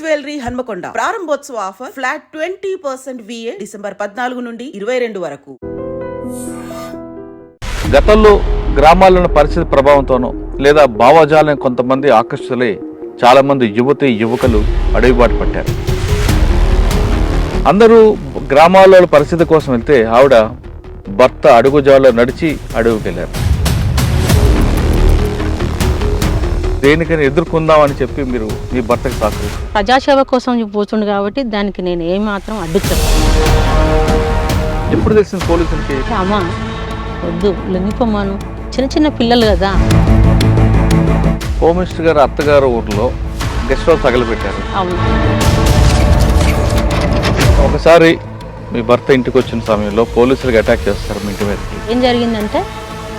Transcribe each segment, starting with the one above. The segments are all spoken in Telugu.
జ్యువెలరీ హన్మకొండ ప్రారంభోత్సవ ఆఫర్ ఫ్లాట్ 20% VA డిసెంబర్ 14 నుండి 22 వరకు. గతంలో గ్రామాలను పరిస్థితి ప్రభావంతోనో లేదా భావజాలం కొంతమంది ఆకర్షితులై చాలామంది యువకులు అడవిబాటు పట్టారు. అందరూ గ్రామాల్లో పరిస్థితి కోసం వెళ్తే ఆవిడ భర్త అడుగుజాల్లో నడిచి అడవికి వెళ్ళారు. దేనికైనా ఎదుర్కొందామని చెప్పి మీరు మీ భర్తకి సహకరించారు. ప్రజాసేవ కోసం పోతుండు కాబట్టి దానికి నేను ఏమాత్రం అడ్డుతాను. ఎప్పుడు తెలిసింది పోలీసులకి? అమ్మా వద్దు లొంగిపోమాను, చిన్న చిన్న పిల్లలు కదా. హోమ్ మినిస్టర్ గారు అత్తగారు ఊర్లో గెస్ట్ హౌస్ తగలబెట్టారు. అవును. ఒకసారి మీ భర్త ఇంటికి వచ్చిన సమయంలో పోలీసులకు అటాక్ చేస్తారు మీ ఇంటి మీదకి. ఏం జరిగిందంటే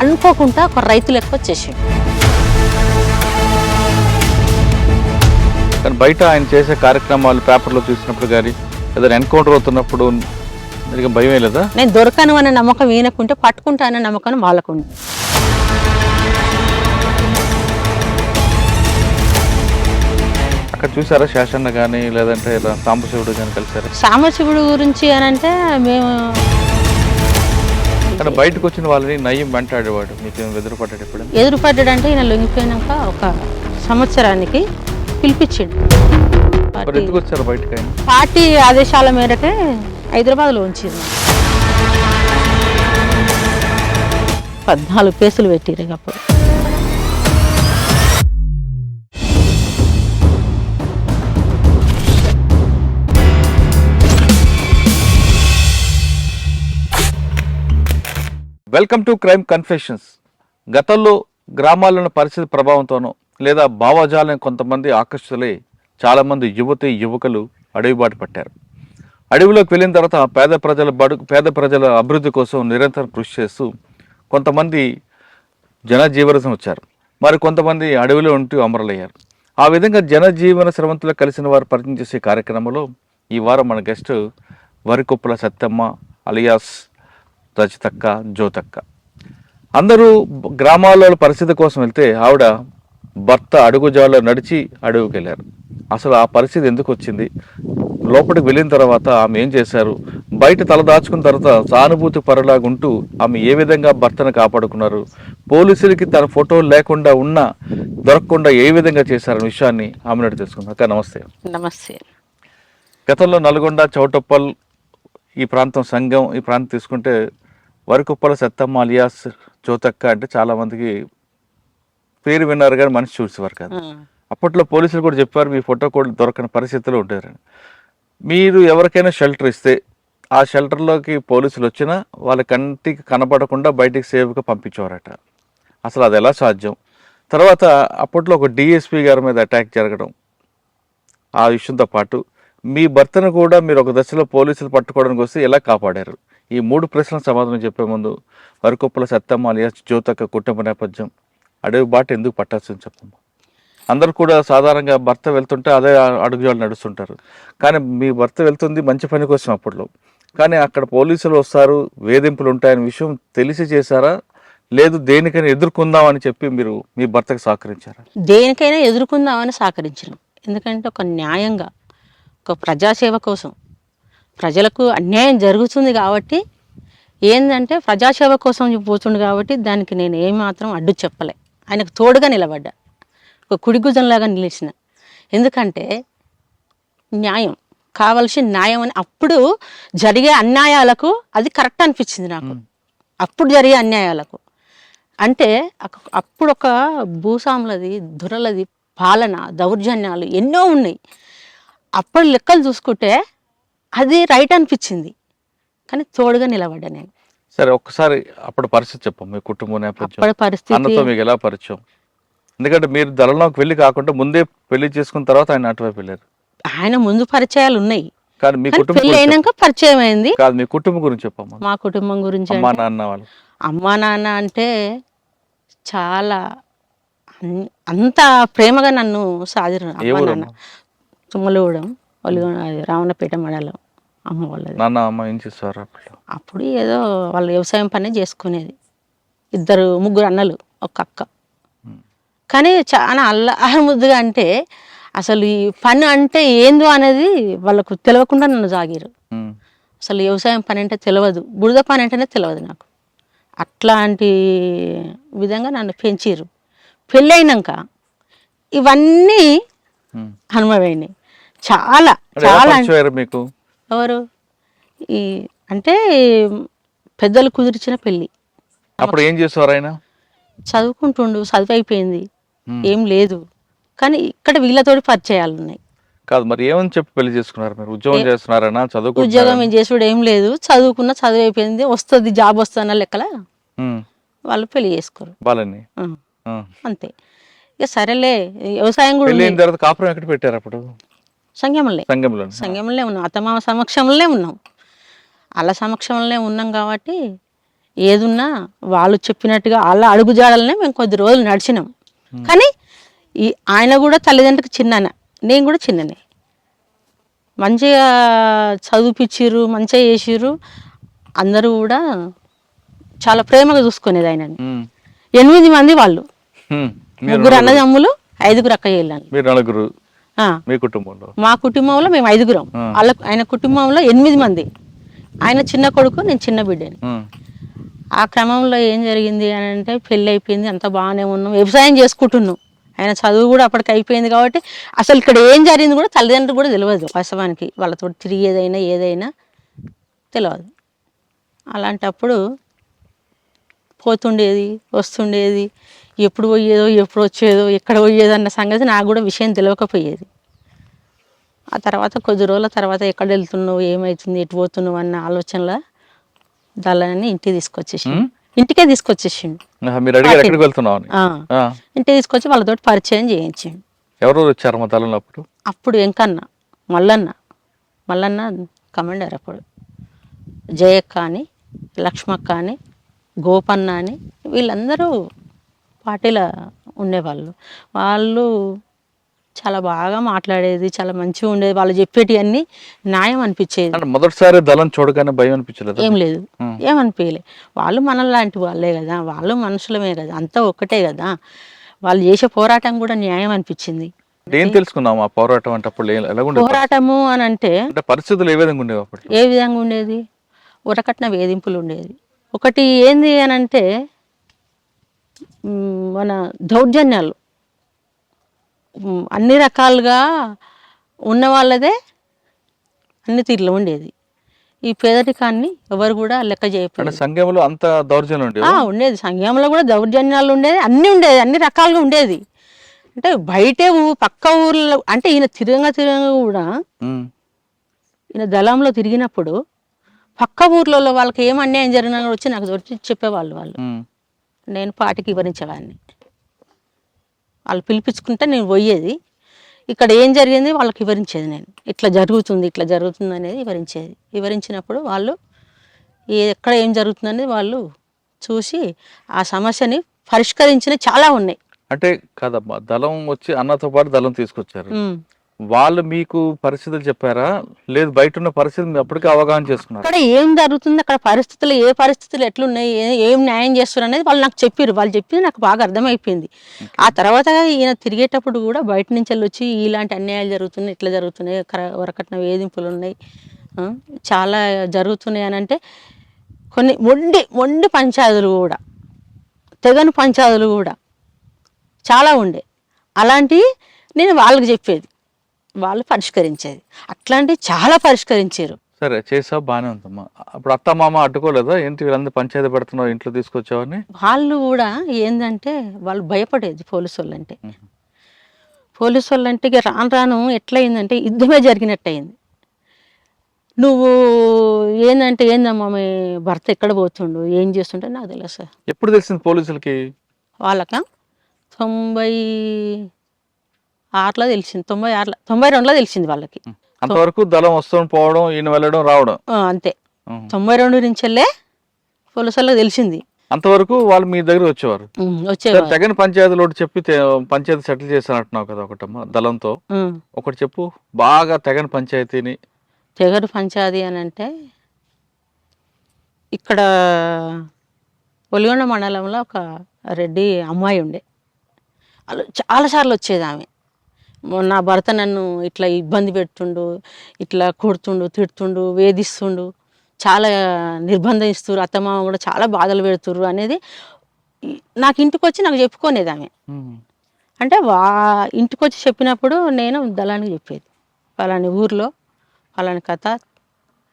అనుకోకుండా ఒక రైతు లెక్క వచ్చేసాడు. కానీ బయట ఆయన చేసే కార్యక్రమాలు పేపర్లో చూసినప్పుడు కానీ ఏదైనా ఎన్కౌంటర్ అవుతున్నప్పుడు మీకు భయమే లేదా? నేను దొరకను అనే నమ్మకం ఈయనకుంటే పట్టుకుంటాననే నమ్మకం వాళ్ళకుంది. అక్కడ చూసారా శేషన్న కానీ లేదంటే ఇలా సాంబశివుడు కానీ కలిసారా? సాంబశివుడు గురించి అని అంటే మేము కానీ బయటకు వచ్చిన వాళ్ళని నయ్యం వెంటాడేవాడు, మీకు ఎదురుపడ్డాడు ఎప్పుడు? ఎదురుపడ్డాడంటే ఈయన లొంగిపోయినాక ఒక సంవత్సరానికి పిలిపించిండు. ఎందుకు వచ్చారు బయటకు? ఆయన పార్టీ ఆదేశాల మేరకే హైదరాబాద్లో ఉంచింది. 14 కేసులు పెట్టిరు అప్పుడు. Welcome to crime confessions. గతంలో గ్రామాలను పరిస్థితి ప్రభావంతోనో లేదా భావజాలం కొంతమంది ఆకర్షితులై చాలామంది యువకులు అడవిబాటు పట్టారు. అడవిలోకి వెళ్ళిన తర్వాత పేద ప్రజల అభివృద్ధి కోసం నిరంతరం కృషి చేస్తూ కొంతమంది జనజీవన వచ్చారు. మరి కొంతమంది అడవిలో ఉంటూ అమరులయ్యారు. ఆ విధంగా జనజీవన శ్రవంతులు కలిసిన వారు పరిచయం చేసే కార్యక్రమంలో ఈ వారం మన గెస్ట్ వరికొప్పుల సత్తమ్మ అలియాస్ రజితక్క, జ్యోతక్క. అందరూ గ్రామాల్లో పరిస్థితి కోసం వెళ్తే ఆవిడ భర్త అడుగుజాల్లో నడిచి అడవికి వెళ్ళారు. అసలు ఆ పరిస్థితి ఎందుకు వచ్చింది, లోపలికి వెళ్ళిన తర్వాత ఆమె ఏం చేశారు, బయట తల దాచుకున్న తర్వాత సానుభూతి పరులాగుంటూ ఆమె ఏ విధంగా భర్తను కాపాడుకున్నారు, పోలీసులకి తన ఫోటో లేకుండా దొరకకుండా ఏ విధంగా చేశారనే విషయాన్ని ఆమె నడి తెలుసుకుందాం. అక్క నమస్తే. నమస్తే. గతంలో నల్గొండ, చౌటప్పల్ ఈ ప్రాంతం, సంఘం ఈ ప్రాంతం తీసుకుంటే వరికొప్పల సత్తమ్మ అలియాస్ జ్యోతక్క అంటే చాలామందికి పేరు విన్నారు కానీ మనిషి చూసేవారు కాదు. అప్పట్లో పోలీసులు కూడా చెప్పారు మీ ఫోటో కూడా దొరకని పరిస్థితుల్లో ఉంటారని. మీరు ఎవరికైనా షెల్టర్ ఇస్తే ఆ షెల్టర్లోకి పోలీసులు వచ్చినా వాళ్ళ కంటికి కనపడకుండా బయటికి సేఫ్గా పంపించేవారట. అసలు అది ఎలా సాధ్యం? తర్వాత అప్పట్లో ఒక డిఎస్పీ గారి మీద అటాక్ జరగడం, ఆ విషయంతో పాటు మీ భర్తను కూడా మీరు ఒక దశలో పోలీసులు పట్టుకోవడానికి వస్తే ఎలా కాపాడారు? ఈ 3 ప్రశ్నలకు సమాధానం చెప్పే ముందు వరికొప్పుల సత్తమ్మ అలియాస్ జ్యోతక్క కుటుంబ నేపథ్యం, అడవి బాట ఎందుకు పట్టాల్సింది చెప్పమ్మా. అందరూ కూడా సాధారణంగా భర్త వెళ్తుంటే అదే అడుగుజాలు నడుస్తుంటారు, కానీ మీ భర్త వెళ్తుంది మంచి పని కోసం అప్పట్లో, కానీ అక్కడ పోలీసులు వస్తారు, వేధింపులు ఉంటాయనే విషయం తెలిసి చేశారా, లేదు దేనికైనా ఎదుర్కొందామని చెప్పి మీరు మీ భర్తకు సహకరించారా? దేనికైనా ఎదుర్కొందామని సహకరించను. ఎందుకంటే ఒక న్యాయంగా, ఒక ప్రజాసేవ కోసం, ప్రజలకు అన్యాయం జరుగుతుంది కాబట్టి ఏంటంటే ప్రజాసేవ కోసం పోతుండు కాబట్టి దానికి నేను ఏమాత్రం అడ్డు చెప్పలే. ఆయనకు తోడుగా నిలబడ్డా, ఒక కుడిగుజంలాగా నిలిచిన. ఎందుకంటే న్యాయం కావాల్సిన న్యాయం అని అప్పుడు జరిగే అన్యాయాలకు అది కరెక్ట్ అనిపించింది నాకు. అప్పుడు జరిగే అన్యాయాలకు అంటే అప్పుడు ఒక భూస్వాములది, దొరలది పాలన, దౌర్జన్యాలు ఎన్నో ఉన్నాయి. అప్పుడు లెక్కలు చూసుకుంటే అది రైట్ అనిపించింది, కానీ తోడుగా నిలబడ్డా నేను. సరే, ఒక్కసారి అప్పుడు పరిస్థితి చెప్పండి, మీ కుటుంబ నేపథ్యం, అన్నతో మీకు ఎలా పరిచయం? ఎందుకంటే మీరు దళంలోకి వెళ్ళి కాకుండా ముందే పెళ్లి చేసుకున్న తర్వాత ఆయన అటువైపు వెళ్ళారు. ఆయన ముందు పరిచయాలు ఉన్నాయి, కానీ మీ కుటుంబం పెళ్లి అయినాక పరిచయం అయింది. కాదు, మీ కుటుంబం గురించి చెప్పమ్మా. మా కుటుంబం గురించి అమ్మా నాన్న వాళ్ళు? అమ్మా నాన్న అంటే చాలా అంత ప్రేమగా నన్ను సాదిరు. అమ్మా నాన్న తుమ్మలగూడెం, రావణపేట మండలం అమ్మ వాళ్ళది. నాన్న అమ్మ ఏం చేస్తారు అప్పుడు ఏదో వాళ్ళు వ్యవసాయం పని చేసుకునేది. 2 ముగ్గురు అన్నలు, ఒక అక్క. కానీ చాలా ముద్దుగా అంటే అసలు ఈ పని అంటే ఏందో అనేది వాళ్ళకు తెలియకుండా నన్ను సాగిరు. ఉమ్. అసలు వ్యవసాయం పని అంటే తెలియదు, బురద పని అంటేనే తెలియదు నాకు. అట్లాంటి విధంగా నన్ను పెంచిర్రు. పెళ్ళైనాక ఇవన్నీ ఉమ్. అనుభవమైనాయి. చాలా అంటే ఎలా చాలా పరిచయం అయ్యారు మీకు? ఎవరు ఈ అంటే పెద్దలు కుదిర్చిన పెళ్ళి. అప్పుడు ఏం చేసేవారు ఆయన? చదువుకుంటుండు, చదువు అయిపోయింది, ఏం లేదు. కానీ ఇక్కడ వీళ్ళతోటి పరిచయాలు ఉన్నాయి. కాదు, మరి ఏమని చెప్పి పెళ్లి చేసుకున్నారు మీరు? ఉద్యోగం చేస్తున్నారనా, ఉద్యోగం చదువుకుంటున్నారా? ఏం చేసుడు ఏం లేదు, చదువుకున్న చదువు అయిపోయింది, వస్తుంది జాబ్ వస్తుందన్న లెక్కల వాళ్ళు పెళ్లి చేసుకోరు. వాళ్ళని అంతే. ఇక సరేలే, వ్యవసాయం కూడా పెళ్లి ఉంది. అయిన తర్వాత కాపురం ఎక్కడ పెట్టారు అప్పుడు? సంఘంలో సంఘంలో ఉన్నాం, అత్తమామ సమక్షంలోనే ఉన్నాం. వాళ్ళ సమక్షంలోనే ఉన్నాం కాబట్టి ఏదున్నా వాళ్ళు చెప్పినట్టుగా వాళ్ళ అడుగుజాడలనే మేము కొద్ది రోజులు నడిచినాం. కానీ ఈ ఆయన కూడా తల్లిదండ్రులకు చిన్ననే, నేను కూడా చిన్ననే. మంచిగా చదివిపిచ్చిర్రు, మంచిగా చేసిర్రు. అందరూ కూడా చాలా ప్రేమగా చూసుకునేది ఆయనని. 8 మంది వాళ్ళు, 3 అన్నదమ్ములు, 5 అక్క చెల్లెళ్ళు. మీరు నలుగురు మీ కుటుంబంలో? మా కుటుంబంలో మేము 5. ఆయన కుటుంబంలో 8 మంది. ఆయన చిన్న కొడుకు, నేను చిన్న బిడ్డని. ఆ క్రమంలో ఏం జరిగింది అని అంటే పెళ్ళి అయిపోయింది, అంత బాగానే ఉన్నాం, వ్యవసాయం చేసుకుంటున్నాం. ఆయన చదువు కూడా అప్పటికి అయిపోయింది కాబట్టి అసలు ఇక్కడ ఏం జరిగింది కూడా తల్లిదండ్రులు కూడా తెలియదు. వాస్తవానికి వాళ్ళతో తిరిగేదైనా ఏదైనా తెలియదు. అలాంటప్పుడు పోతుండేది, వస్తుండేది, ఎప్పుడు పోయేదో ఎప్పుడు వచ్చేదో ఎక్కడ పోయేదో అన్న సంగతి నాకు కూడా విషయం తెలియకపోయేది. ఆ తర్వాత కొద్ది రోజుల తర్వాత ఎక్కడ వెళ్తున్నావు, ఏమవుతుంది, ఎటు పోతున్నావు అన్న ఆలోచనలో దళాన్ని ఇంటికే తీసుకొచ్చేసిండు. మీరు అడిగారు ఎక్కడికి వెళ్తున్నావు అని? ఇంటికి తీసుకొచ్చి వాళ్ళతో పరిచయం చేయించిండు. ఎవరు వచ్చారు మా దళంలో అప్పుడు? అప్పుడు ఎంకన్న, మల్లన్న కమాండర్. అప్పుడు జయక్క అని, లక్ష్మక్క అని, గోపన్న అని వీళ్ళందరూ పార్టీలో ఉండేవాళ్ళు. వాళ్ళు చాలా బాగా మాట్లాడేది, చాలా మంచిగా ఉండేది. వాళ్ళు చెప్పేటి అన్ని న్యాయం అనిపించేది. మొదటిసారి దళం చూడగానే భయం అనిపించలేదు? ఏం లేదు, ఏమనిపించలే. వాళ్ళు మనలాంటి వాళ్ళే కదా, వాళ్ళు మనుషులమే కదా, అంతా ఒక్కటే కదా. వాళ్ళు చేసే పోరాటం కూడా న్యాయం అనిపించింది. ఏం తెలుసుకున్నాము ఆ పోరాటం అంటే? అప్పుడు ఎలా ఉండేది పోరాటము అని అంటే పరిస్థితులు ఏ విధంగా ఉండేవి అప్పుడు? ఏ విధంగా ఉండేది? ఉరకట్న వేధింపులు ఉండేది. ఒకటి ఏంది అని అంటే మన దౌర్జన్యాలు అన్ని రకాలుగా ఉన్న వాళ్ళదే అన్ని తీరులో ఉండేది. ఈ పేదరికాన్ని ఎవరు కూడా లెక్క చేయకపోతే సంఘంలో అంత దౌర్జన్యం ఉండేది. సంఘంలో కూడా దౌర్జన్యాలు ఉండేది, అన్నీ ఉండేది, అన్ని రకాలుగా ఉండేది. అంటే బయటే పక్క ఊర్లో అంటే ఈయన తిరగంగా కూడా ఈయన దళంలో తిరిగినప్పుడు పక్క ఊర్లలో వాళ్ళకి ఏం అన్యాయం జరిగినా కూడా వచ్చి నాకు దొరికి చెప్పేవాళ్ళు. నేను పాటికి వివరించేవాడిని. వాళ్ళు పిలిపించుకుంటే నేను పోయేది, ఇక్కడ ఏం జరిగింది వాళ్ళకి వివరించేది. నేను ఇట్లా జరుగుతుంది అనేది వివరించినప్పుడు వాళ్ళు ఎక్కడ ఏం జరుగుతుంది అనేది వాళ్ళు చూసి ఆ సమస్యని పరిష్కరించిన చాలా ఉన్నాయి. అంటే కాదమ్మా, దళం వచ్చి అన్నతో పాటు దళం తీసుకొచ్చారు, వాళ్ళు మీకు పరిస్థితులు చెప్పారా? లేదు బయట ఉన్న పరిస్థితులు అప్పటికే అవగాహన చేసుకున్నారు? అక్కడ ఏం జరుగుతుంది, అక్కడ పరిస్థితులు ఏ పరిస్థితులు ఎట్లున్నాయి, ఏం న్యాయం చేస్తున్నారు అనేది వాళ్ళు నాకు చెప్పారు. వాళ్ళు చెప్పింది నాకు బాగా అర్థమైపోయింది. ఆ తర్వాత ఈయన తిరిగేటప్పుడు కూడా బయట నుంచి వచ్చి ఇలాంటి అన్యాయాలు జరుగుతున్నాయి, ఇట్లా జరుగుతున్నాయి, వరకట్న వేధింపులు ఉన్నాయి, చాలా జరుగుతున్నాయి అని అంటే కొన్ని మొండి పంచాయతీలు కూడా, తెగని పంచాయతీలు కూడా చాలా ఉండే. అలాంటివి నేను వాళ్ళకి చెప్పేది, వాళ్ళు పరిష్కరించేది. అట్లాంటివి చాలా పరిష్కరించారు. సరే చేసావు, బాగానే ఉందమ్మా. అప్పుడు అత్త మామ అడ్డుకోలేదా? ఏంటి వీళ్ళందరూ పంచాయతీ పెడుతున్నావు, ఇంట్లో తీసుకొచ్చావని? వాళ్ళు కూడా ఏంటంటే వాళ్ళు భయపడేది పోలీసు వాళ్ళంటే. పోలీసు వాళ్ళంటే ఇక రాను ఎట్లయిందంటే యుద్ధమే జరిగినట్టు అయింది. నువ్వు ఏందమ్మా మీ భర్త ఎక్కడ పోతుండు, ఏం చేస్తుంటే నాకు తెలుసు సార్. ఎప్పుడు తెలిసింది పోలీసులకి? వాళ్ళక 96లో తెలిసింది, 92లో తెలిసింది వాళ్ళకి. అంతవరకు దళం వస్తూ పోవడం, ఈయన వెళ్ళడం రావడం అంతే. 92 నుంచి వెళ్ళే పోలీసు వాళ్ళకి తెలిసింది. అంతవరకు వాళ్ళు మీ దగ్గర వచ్చేవారు. తెగని పంచాయతీలో చెప్పి పంచాయతీ సెటిల్ చేశానంటున్నావు కదా ఒకటమ్మా దళంతో. ఒకటి చెప్పు బాగా తెగని పంచాయతీని. తెగని పంచాయతీ అని అంటే ఇక్కడ ఒలిగొండ మండలంలో ఒక రెడ్డి అమ్మాయి ఉండే. వాళ్ళు చాలాసార్లు వచ్చేది. ఆమె నా భర్త నన్ను ఇట్లా ఇబ్బంది పెడుతుండు, ఇట్లా కొడుతుండు, తిడుతుండు, వేధిస్తుండు, చాలా నిర్బంధిస్తున్నారు, అత్తమామ కూడా చాలా బాధలు పెడుతుర్రు అనేది నాకు ఇంటికి వచ్చి నాకు చెప్పుకోనేది ఆమె. అంటే ఇంటికి వచ్చి చెప్పినప్పుడు నేను దళానికి చెప్పేది, పలాని ఊర్లో పలాని కథ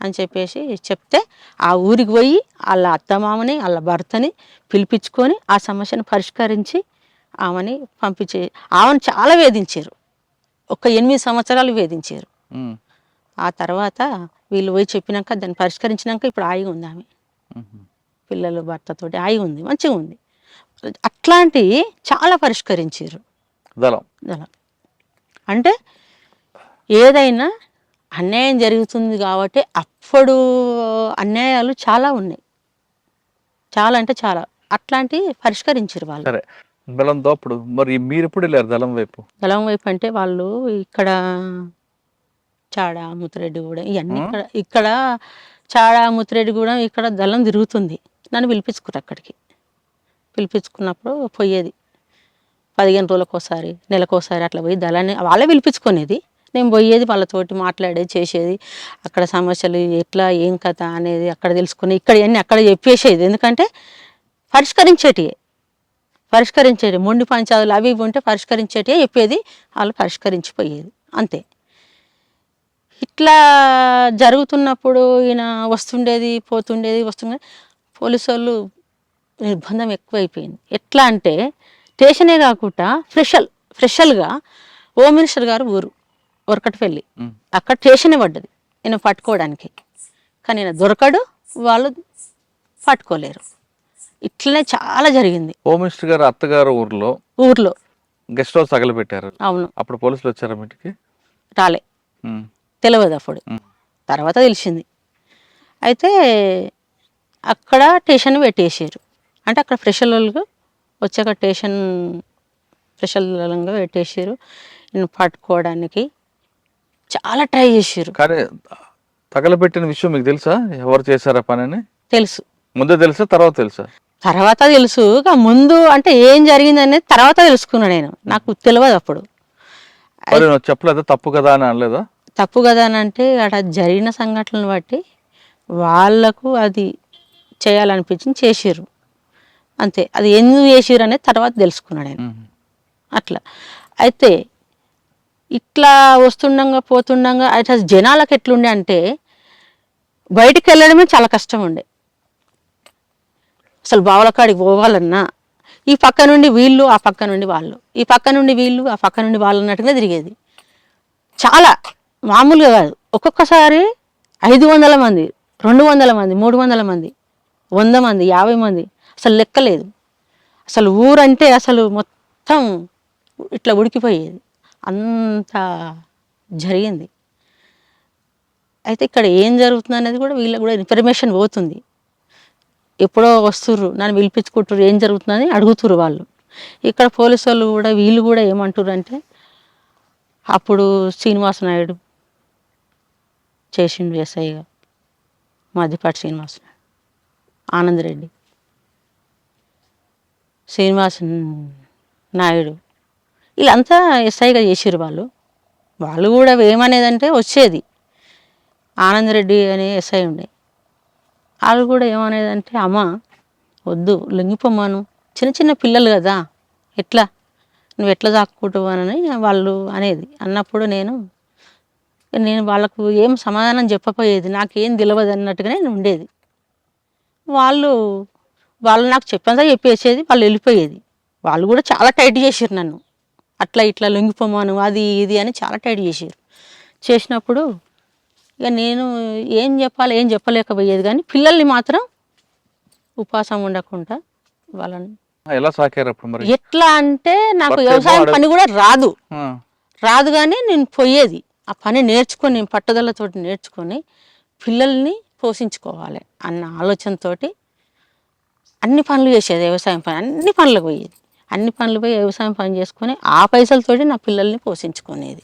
అని చెప్పేసి చెప్తే ఆ ఊరికి పోయి వాళ్ళ అత్తమామని వాళ్ళ భర్తని పిలిపించుకొని ఆ సమస్యను పరిష్కరించి ఆమెని పంపించే. ఆమెను చాలా వేధించారు, ఒక 8 సంవత్సరాలు వేధించారు. ఆ తర్వాత వీళ్ళు పోయి చెప్పినాక దాన్ని పరిష్కరించినాక ఇప్పుడు హాయిగా ఉంది ఆమె, పిల్లలు భర్తతోటి హాయిగా ఉంది, మంచిగా ఉంది. అట్లాంటివి చాలా పరిష్కరించారు దళం. అంటే ఏదైనా అన్యాయం జరుగుతుంది కాబట్టి అప్పుడు అన్యాయాలు చాలా ఉన్నాయి, చాలా అంటే చాలా, అట్లాంటివి పరిష్కరించారు వాళ్ళు. సరే, దళం దోప్పుడు. మరి మీరు ఎప్పుడు వెళ్ళారు దళం వైపు? దళం వైపు అంటే వాళ్ళు ఇక్కడ చాడ ముత్తిరెడ్డిగూడెం ఇవన్నీ ఇక్కడ చాడ ముత్తిరెడ్డిగూడెం ఇక్కడ దళం తిరుగుతుంది. నన్ను పిలిపించుకున్నారు అక్కడికి. పిలిపించుకున్నప్పుడు పోయేది 15 రోజులకోసారి, నెలకోసారి అట్లా పోయి దళాన్ని వాళ్ళే పిలిపించుకునేది. నేను పోయేది, వాళ్ళతోటి మాట్లాడేది, చేసేది. అక్కడ సమస్యలు ఎట్లా ఏం కథ అనేది అక్కడ తెలుసుకుని ఇక్కడ అన్నీ అక్కడ చెప్పేసేది. ఎందుకంటే పరిష్కరించేటి మొండి పంచాదులు అవి ఇవి ఉంటే పరిష్కరించేటివే చెప్పేది, వాళ్ళు పరిష్కరించిపోయేది అంతే. ఇట్లా జరుగుతున్నప్పుడు ఈయన వస్తుండేది వస్తుండేది. పోలీసు వాళ్ళు నిర్బంధం ఎక్కువైపోయింది. ఎట్లా అంటే స్టేషనే కాకుండా స్పెషల్గా హోమ్ మినిస్టర్ గారు ఊరు వరకట్పల్లి, అక్కడ స్టేషనే పడ్డది ఈయన పట్టుకోవడానికి. కానీ ఈయన దొరకడు, వాళ్ళు పట్టుకోలేరు. ఇట్లనే చాలా జరిగింది. హోమ్ మినిస్టర్ గారు అత్తగారు ఊర్లో గెస్ట్ హౌస్ తగలబెట్టారు. అవును. అప్పుడు పోలీసులు వచ్చారా మీటికి? రాలే, తెలియదు అప్పుడు, తర్వాత తెలిసింది. అయితే అక్కడ స్టేషన్ పెట్టేసారు. అంటే అక్కడ ఫ్రెషర్లకు వచ్చాక ఫ్రెషర్లంగా పెట్టేసారు. నేను పట్టుకోవడానికి చాలా ట్రై చేసారు. కానీ తగలబెట్టిన విషయం మీకు తెలుసా? ఎవరు చేశారా పని? తెలుసు. ముందే తెలుసా, తర్వాత తెలుసా? తర్వాత తెలుసు. ముందు అంటే ఏం జరిగింది అనేది తర్వాత తెలుసుకున్నా నేను, నాకు తెలియదు అప్పుడు. చెప్పలేదా తప్పు కదా అని అనలేదా? తప్పు కదా అని అంటే అక్కడ జరిగిన సంఘటనలను బట్టి వాళ్ళకు అది చేయాలనిపించింది, చేసిర్రు అంతే. అది ఎందుకు చేసిర్రు అనేది తర్వాత తెలుసుకున్నాడు నేను అట్లా. అయితే ఇట్లా వస్తుండగా పోతుండగా అసలు జనాలకు ఎట్లుండే అంటే బయటికి వెళ్ళడమే చాలా కష్టం ఉండే. అసలు బావలకాడికి పోవాలన్నా ఈ పక్క నుండి వీళ్ళు, ఆ పక్క నుండి వాళ్ళు, ఈ పక్క నుండి వీళ్ళు, ఆ పక్క నుండి వాళ్ళు అన్నట్టుగా తిరిగేది. చాలా మామూలుగా కాదు. ఒక్కొక్కసారి 500 మంది, 200 మంది, 300 మంది, 100 మంది, 50 మంది, అసలు లెక్కలేదు. అసలు ఊరంటే అసలు మొత్తం ఇట్లా ఉడికిపోయేది, అంత జరిగింది. అయితే ఇక్కడ ఏం జరుగుతుంది అనేది కూడా వీళ్ళకి కూడా ఇన్ఫర్మేషన్ పోతుంది. ఎప్పుడో వస్తుర్రు, నన్ను పిలిపించుకుంటారు, ఏం జరుగుతుందని అడుగుతుర్రు వాళ్ళు. ఇక్కడ పోలీసు వాళ్ళు కూడా వీళ్ళు కూడా ఏమంటారు అంటే అప్పుడు శ్రీనివాస నాయుడు చేసిండు ఎస్ఐగా, మధ్యపాటి శ్రీనివాస నాయుడు, ఆనందరెడ్డి, శ్రీనివాస నాయుడు వీళ్ళంతా ఎస్ఐగా చేసిర్రు. వాళ్ళు కూడా ఏమనేదంటే వచ్చేది ఆనందరెడ్డి అనే ఎస్ఐ ఉండే, వాళ్ళు కూడా ఏమనేదంటే అమ్మ వద్దు లొంగిపోమ్మాను, చిన్న చిన్న పిల్లలు కదా, నువ్వు ఎట్లా దాక్కుంటావు అని వాళ్ళు అనేది. అన్నప్పుడు నేను వాళ్ళకు ఏం సమాధానం చెప్పపోయేది, నాకేం తెలియదు అన్నట్టుగానే నేను ఉండేది. వాళ్ళు నాకు చెప్పంతా చెప్పేసేది, వాళ్ళు వెళ్ళిపోయేది. వాళ్ళు కూడా చాలా టైట్ చేసారు నన్ను, అట్లా ఇట్లా లొంగిపోమాను అది ఇది అని చాలా టైట్ చేసారు. చేసినప్పుడు ఇక నేను ఏం చెప్పలేకపోయేది. కానీ పిల్లల్ని మాత్రం ఉపవాసం ఉండకుండా వాళ్ళని ఎలా సాకారు అప్పుడు మరి? ఎట్లా అంటే నాకు వ్యవసాయం పని కూడా రాదు కానీ నేను పోయేది, ఆ పని నేర్చుకొని, నేను పట్టుదలతోటి నేర్చుకొని పిల్లల్ని పోషించుకోవాలి అన్న ఆలోచనతోటి అన్ని పనులు చేసేది. వ్యవసాయం పని అన్ని పనులకు పోయేది, అన్ని పనులు పోయి వ్యవసాయం పని చేసుకొని ఆ పైసలతోటి నా పిల్లల్ని పోషించుకునేది,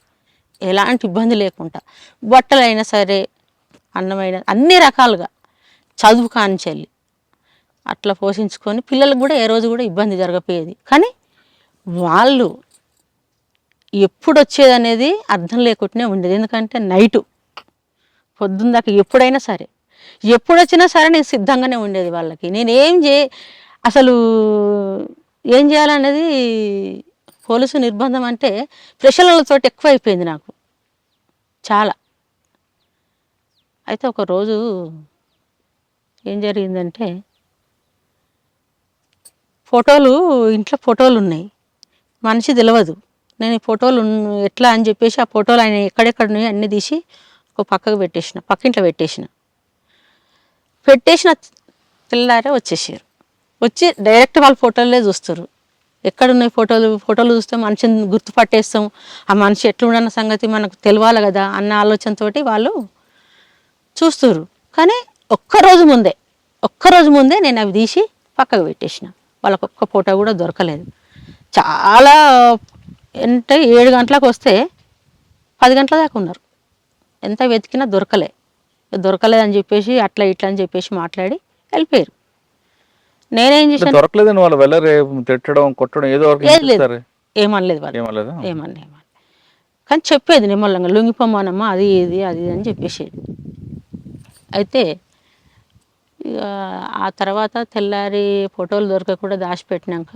ఎలాంటి ఇబ్బంది లేకుండా. బట్టలైనా సరే, అన్నమైన అన్ని రకాలుగా, చదువు కానిచెల్లి అట్లా పోషించుకొని పిల్లలకు కూడా ఏ రోజు కూడా ఇబ్బంది జరగపోయేది. కానీ వాళ్ళు ఎప్పుడు వచ్చేది అనేది అర్థం లేకుండానే ఉండేది. ఎందుకంటే నైటు పొద్దున్న దాకా ఎప్పుడైనా సరే, ఎప్పుడు వచ్చినా సరే నేను సిద్ధంగానే ఉండేది వాళ్ళకి. నేను అసలు ఏం చేయాలనేది పోలీసు నిర్బంధం అంటే ప్రశ్నలతో ఎక్కువ అయిపోయింది నాకు చాలా. అయితే ఒకరోజు ఏం జరిగిందంటే, ఇంట్లో ఫోటోలు ఉన్నాయి, మనిషి తెలియదు. నేను ఈ ఫోటోలు ఎట్లా అని చెప్పేసి ఆ ఫోటోలు ఆయన ఎక్కడెక్కడున్నాయో అన్నీ తీసి ఒక పక్కకు పక్కింట్లో పెట్టేసిన తెల్లారే వచ్చేసారు. వచ్చి డైరెక్ట్ వాళ్ళ ఫోటోలే చూస్తారు. ఎక్కడున్నాయి ఫోటోలు చూస్తే మనిషిని గుర్తుపట్టేస్తాం, ఆ మనిషి ఎట్లుండన్న సంగతి మనకు తెలియాలి కదా అన్న ఆలోచనతోటి వాళ్ళు చూస్తారు. కానీ ఒక్కరోజు ముందే నేను అవి తీసి పక్కకు పెట్టేసిన. వాళ్ళకు ఒక్క ఫోటో కూడా దొరకలేదు. చాలా అంటే 7 గంటలకు వస్తే 10 గంటల దాకా ఉన్నారు. ఎంత వెతికినా దొరకలేదని చెప్పేసి అట్లా ఇట్లా అని చెప్పేసి మాట్లాడి వెళ్ళిపోయారు. నేనేం చేశాను, దొరకలేదని వాళ్ళు వెళ్ళరే తిట్టడం కొట్టడం ఏదో ఒకటి ఏమనలేదు వాళ్ళు, ఏమన్నా కానీ చెప్పేది నిమ్మలంగా, లొంగిపోమానమ్మా అది ఇది అని చెప్పేసేది. అయితే ఇక ఆ తర్వాత తెల్లారి ఫోటోలు దొరకకుండా దాచిపెట్టినాక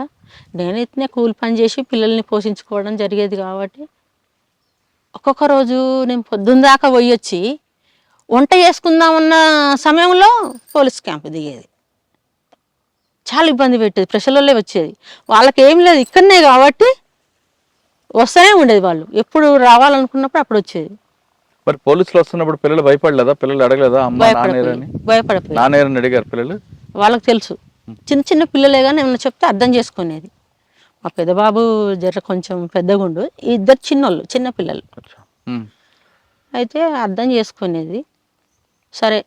నేనైతే కూలి పని చేసి పిల్లల్ని పోషించుకోవడం జరిగేది. కాబట్టి ఒక్కొక్క రోజు నేను పొద్దున్న దాకా పోయొచ్చి వంట చేసుకుందామన్న సమయంలో పోలీస్ క్యాంపు దిగేది. చాలా ఇబ్బంది పెట్టేది, ప్రజలలో వచ్చేది. వాళ్ళకి ఏం లేదు ఇక్కడనే కాబట్టి వస్తూనే ఉండేది. వాళ్ళు ఎప్పుడు రావాలనుకున్నప్పుడు అప్పుడు వచ్చేది. మరి పోలీసులు వస్తున్నప్పుడు పిల్లలు భయపడలేదా? పిల్లలు అడగలేదా అమ్మా నానేరని? నానేరని అడిగారు పిల్లలు? వాళ్ళకి తెలుసు, చిన్న పిల్లలే కానీ ఏమన్నా చెప్తే అర్థం చేసుకునేది. మా పెద్దబాబు జర కొంచెం పెద్దగుండు, ఇద్దరు చిన్న పిల్లలు. అయితే అర్థం చేసుకునేది. సరే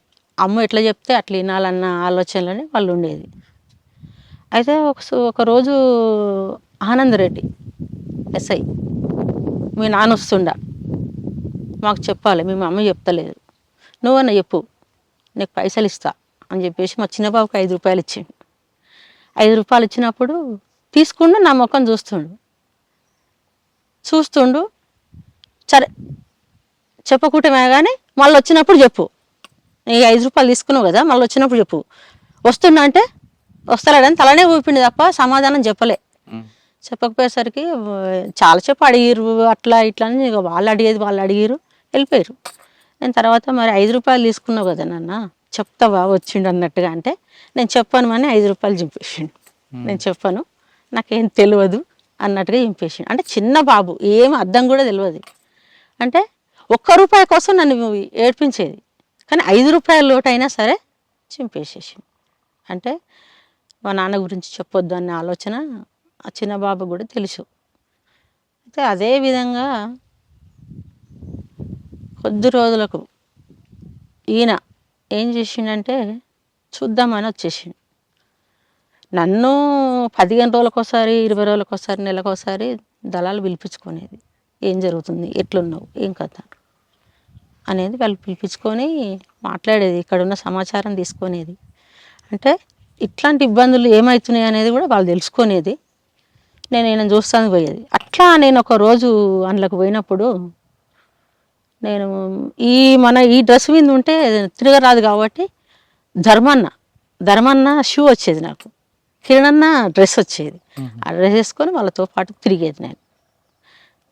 అమ్మ ఎట్లా చెప్తే అట్లా వినాలన్న ఆలోచనలోనే వాళ్ళు ఉండేది. అయితే ఒకరోజు ఆనందరెడ్డి ఎస్ఐ, మీ నాన్న వస్తుండా, మాకు చెప్పాలి, మీ అమ్మ చెప్తలేదు, నువ్వన్నా చెప్పు, నీకు పైసలు ఇస్తా అని చెప్పేసి మా చిన్నబాబుకి 5 రూపాయలు ఇచ్చిండు. 5 రూపాయలు ఇచ్చినప్పుడు తీసుకుంటూ నా ముఖం చూస్తుండు. సరే చెప్పకుంటమే కానీ మళ్ళీ వచ్చినప్పుడు చెప్పు, నీ 5 రూపాయలు తీసుకున్నావు కదా, మళ్ళీ వచ్చినప్పుడు చెప్పు. వస్తున్నా అంటే వస్తలేడని తలనే ఊపిండి తప్ప సమాధానం చెప్పలే. చెప్పకపోయేసరికి చాలా చెప్పు అడిగిరు, అట్లా ఇట్లా అని వాళ్ళు అడిగిరు, వెళ్ళిపోయారు. నేను తర్వాత మరి 5 రూపాయలు తీసుకున్నావు కదా నాన్న, చెప్తావా వచ్చిండు అన్నట్టుగా అంటే, నేను చెప్పాను అని 5 రూపాయలు చింపేసిండు. నేను చెప్పాను, నాకేం తెలియదు అన్నట్టుగా చింపేసిండు. అంటే చిన్న బాబు, ఏం అర్థం కూడా తెలియదు. అంటే 1 రూపాయి కోసం నన్ను ఏడ్పించేది, కానీ 5 రూపాయల లోటు అయినా సరే చింపేసేసిండు. అంటే మా నాన్న గురించి చెప్పొద్దు అనే ఆలోచన ఆ చిన్న బాబు కూడా తెలుసు. అయితే అదే విధంగా కొద్ది రోజులకు ఈయన ఏం చేసిండంటే చూద్దామని వచ్చేసిండు. నన్ను 15 రోజులకోసారి, 20 రోజులకోసారి, నెలకోసారి దళాలు పిలిపించుకునేది. ఏం జరుగుతుంది, ఎట్లున్నావు, ఏం కథ అనేది వాళ్ళు పిలిపించుకొని మాట్లాడేది, ఇక్కడున్న సమాచారం తీసుకునేది. అంటే ఇట్లాంటి ఇబ్బందులు ఏమవుతున్నాయి అనేది కూడా వాళ్ళు తెలుసుకునేది. నేను చూస్తాను పోయేది. అట్లా నేను ఒక రోజు అందులోకి పోయినప్పుడు, నేను ఈ డ్రెస్ మీద ఉంటే తిరగరాదు కాబట్టి ధర్మన్న షూ వచ్చేది నాకు, కిరణన్న డ్రెస్ వచ్చేది. ఆ డ్రెస్ వేసుకొని వాళ్ళతో పాటు తిరిగేది. నేను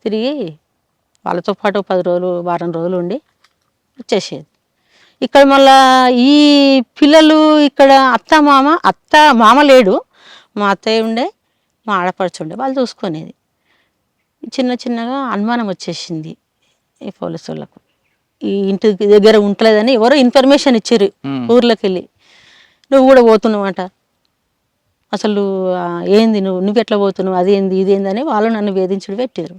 తిరిగి వాళ్ళతో పాటు 10 రోజులు, వారం రోజులు ఉండి వచ్చేసేది. ఇక్కడ మళ్ళా ఈ పిల్లలు ఇక్కడ అత్త మామ లేడు, మా అత్తయ్య ఉండే, మా ఆడపడుచుండే, వాళ్ళు చూసుకునేది. చిన్నగా అనుమానం వచ్చేసింది ఈ పోలీసు వాళ్ళకు, ఈ ఇంటి దగ్గర ఉంటలేదని ఎవరో ఇన్ఫర్మేషన్ ఇచ్చారు ఊర్లోకి వెళ్ళి, నువ్వు కూడా పోతున్నావంట, అసలు ఏంది నువ్వు ఎట్లా పోతున్నావు, అదేంది ఇదేంది అని వాళ్ళు నన్ను వేధించుడు పెట్టారు.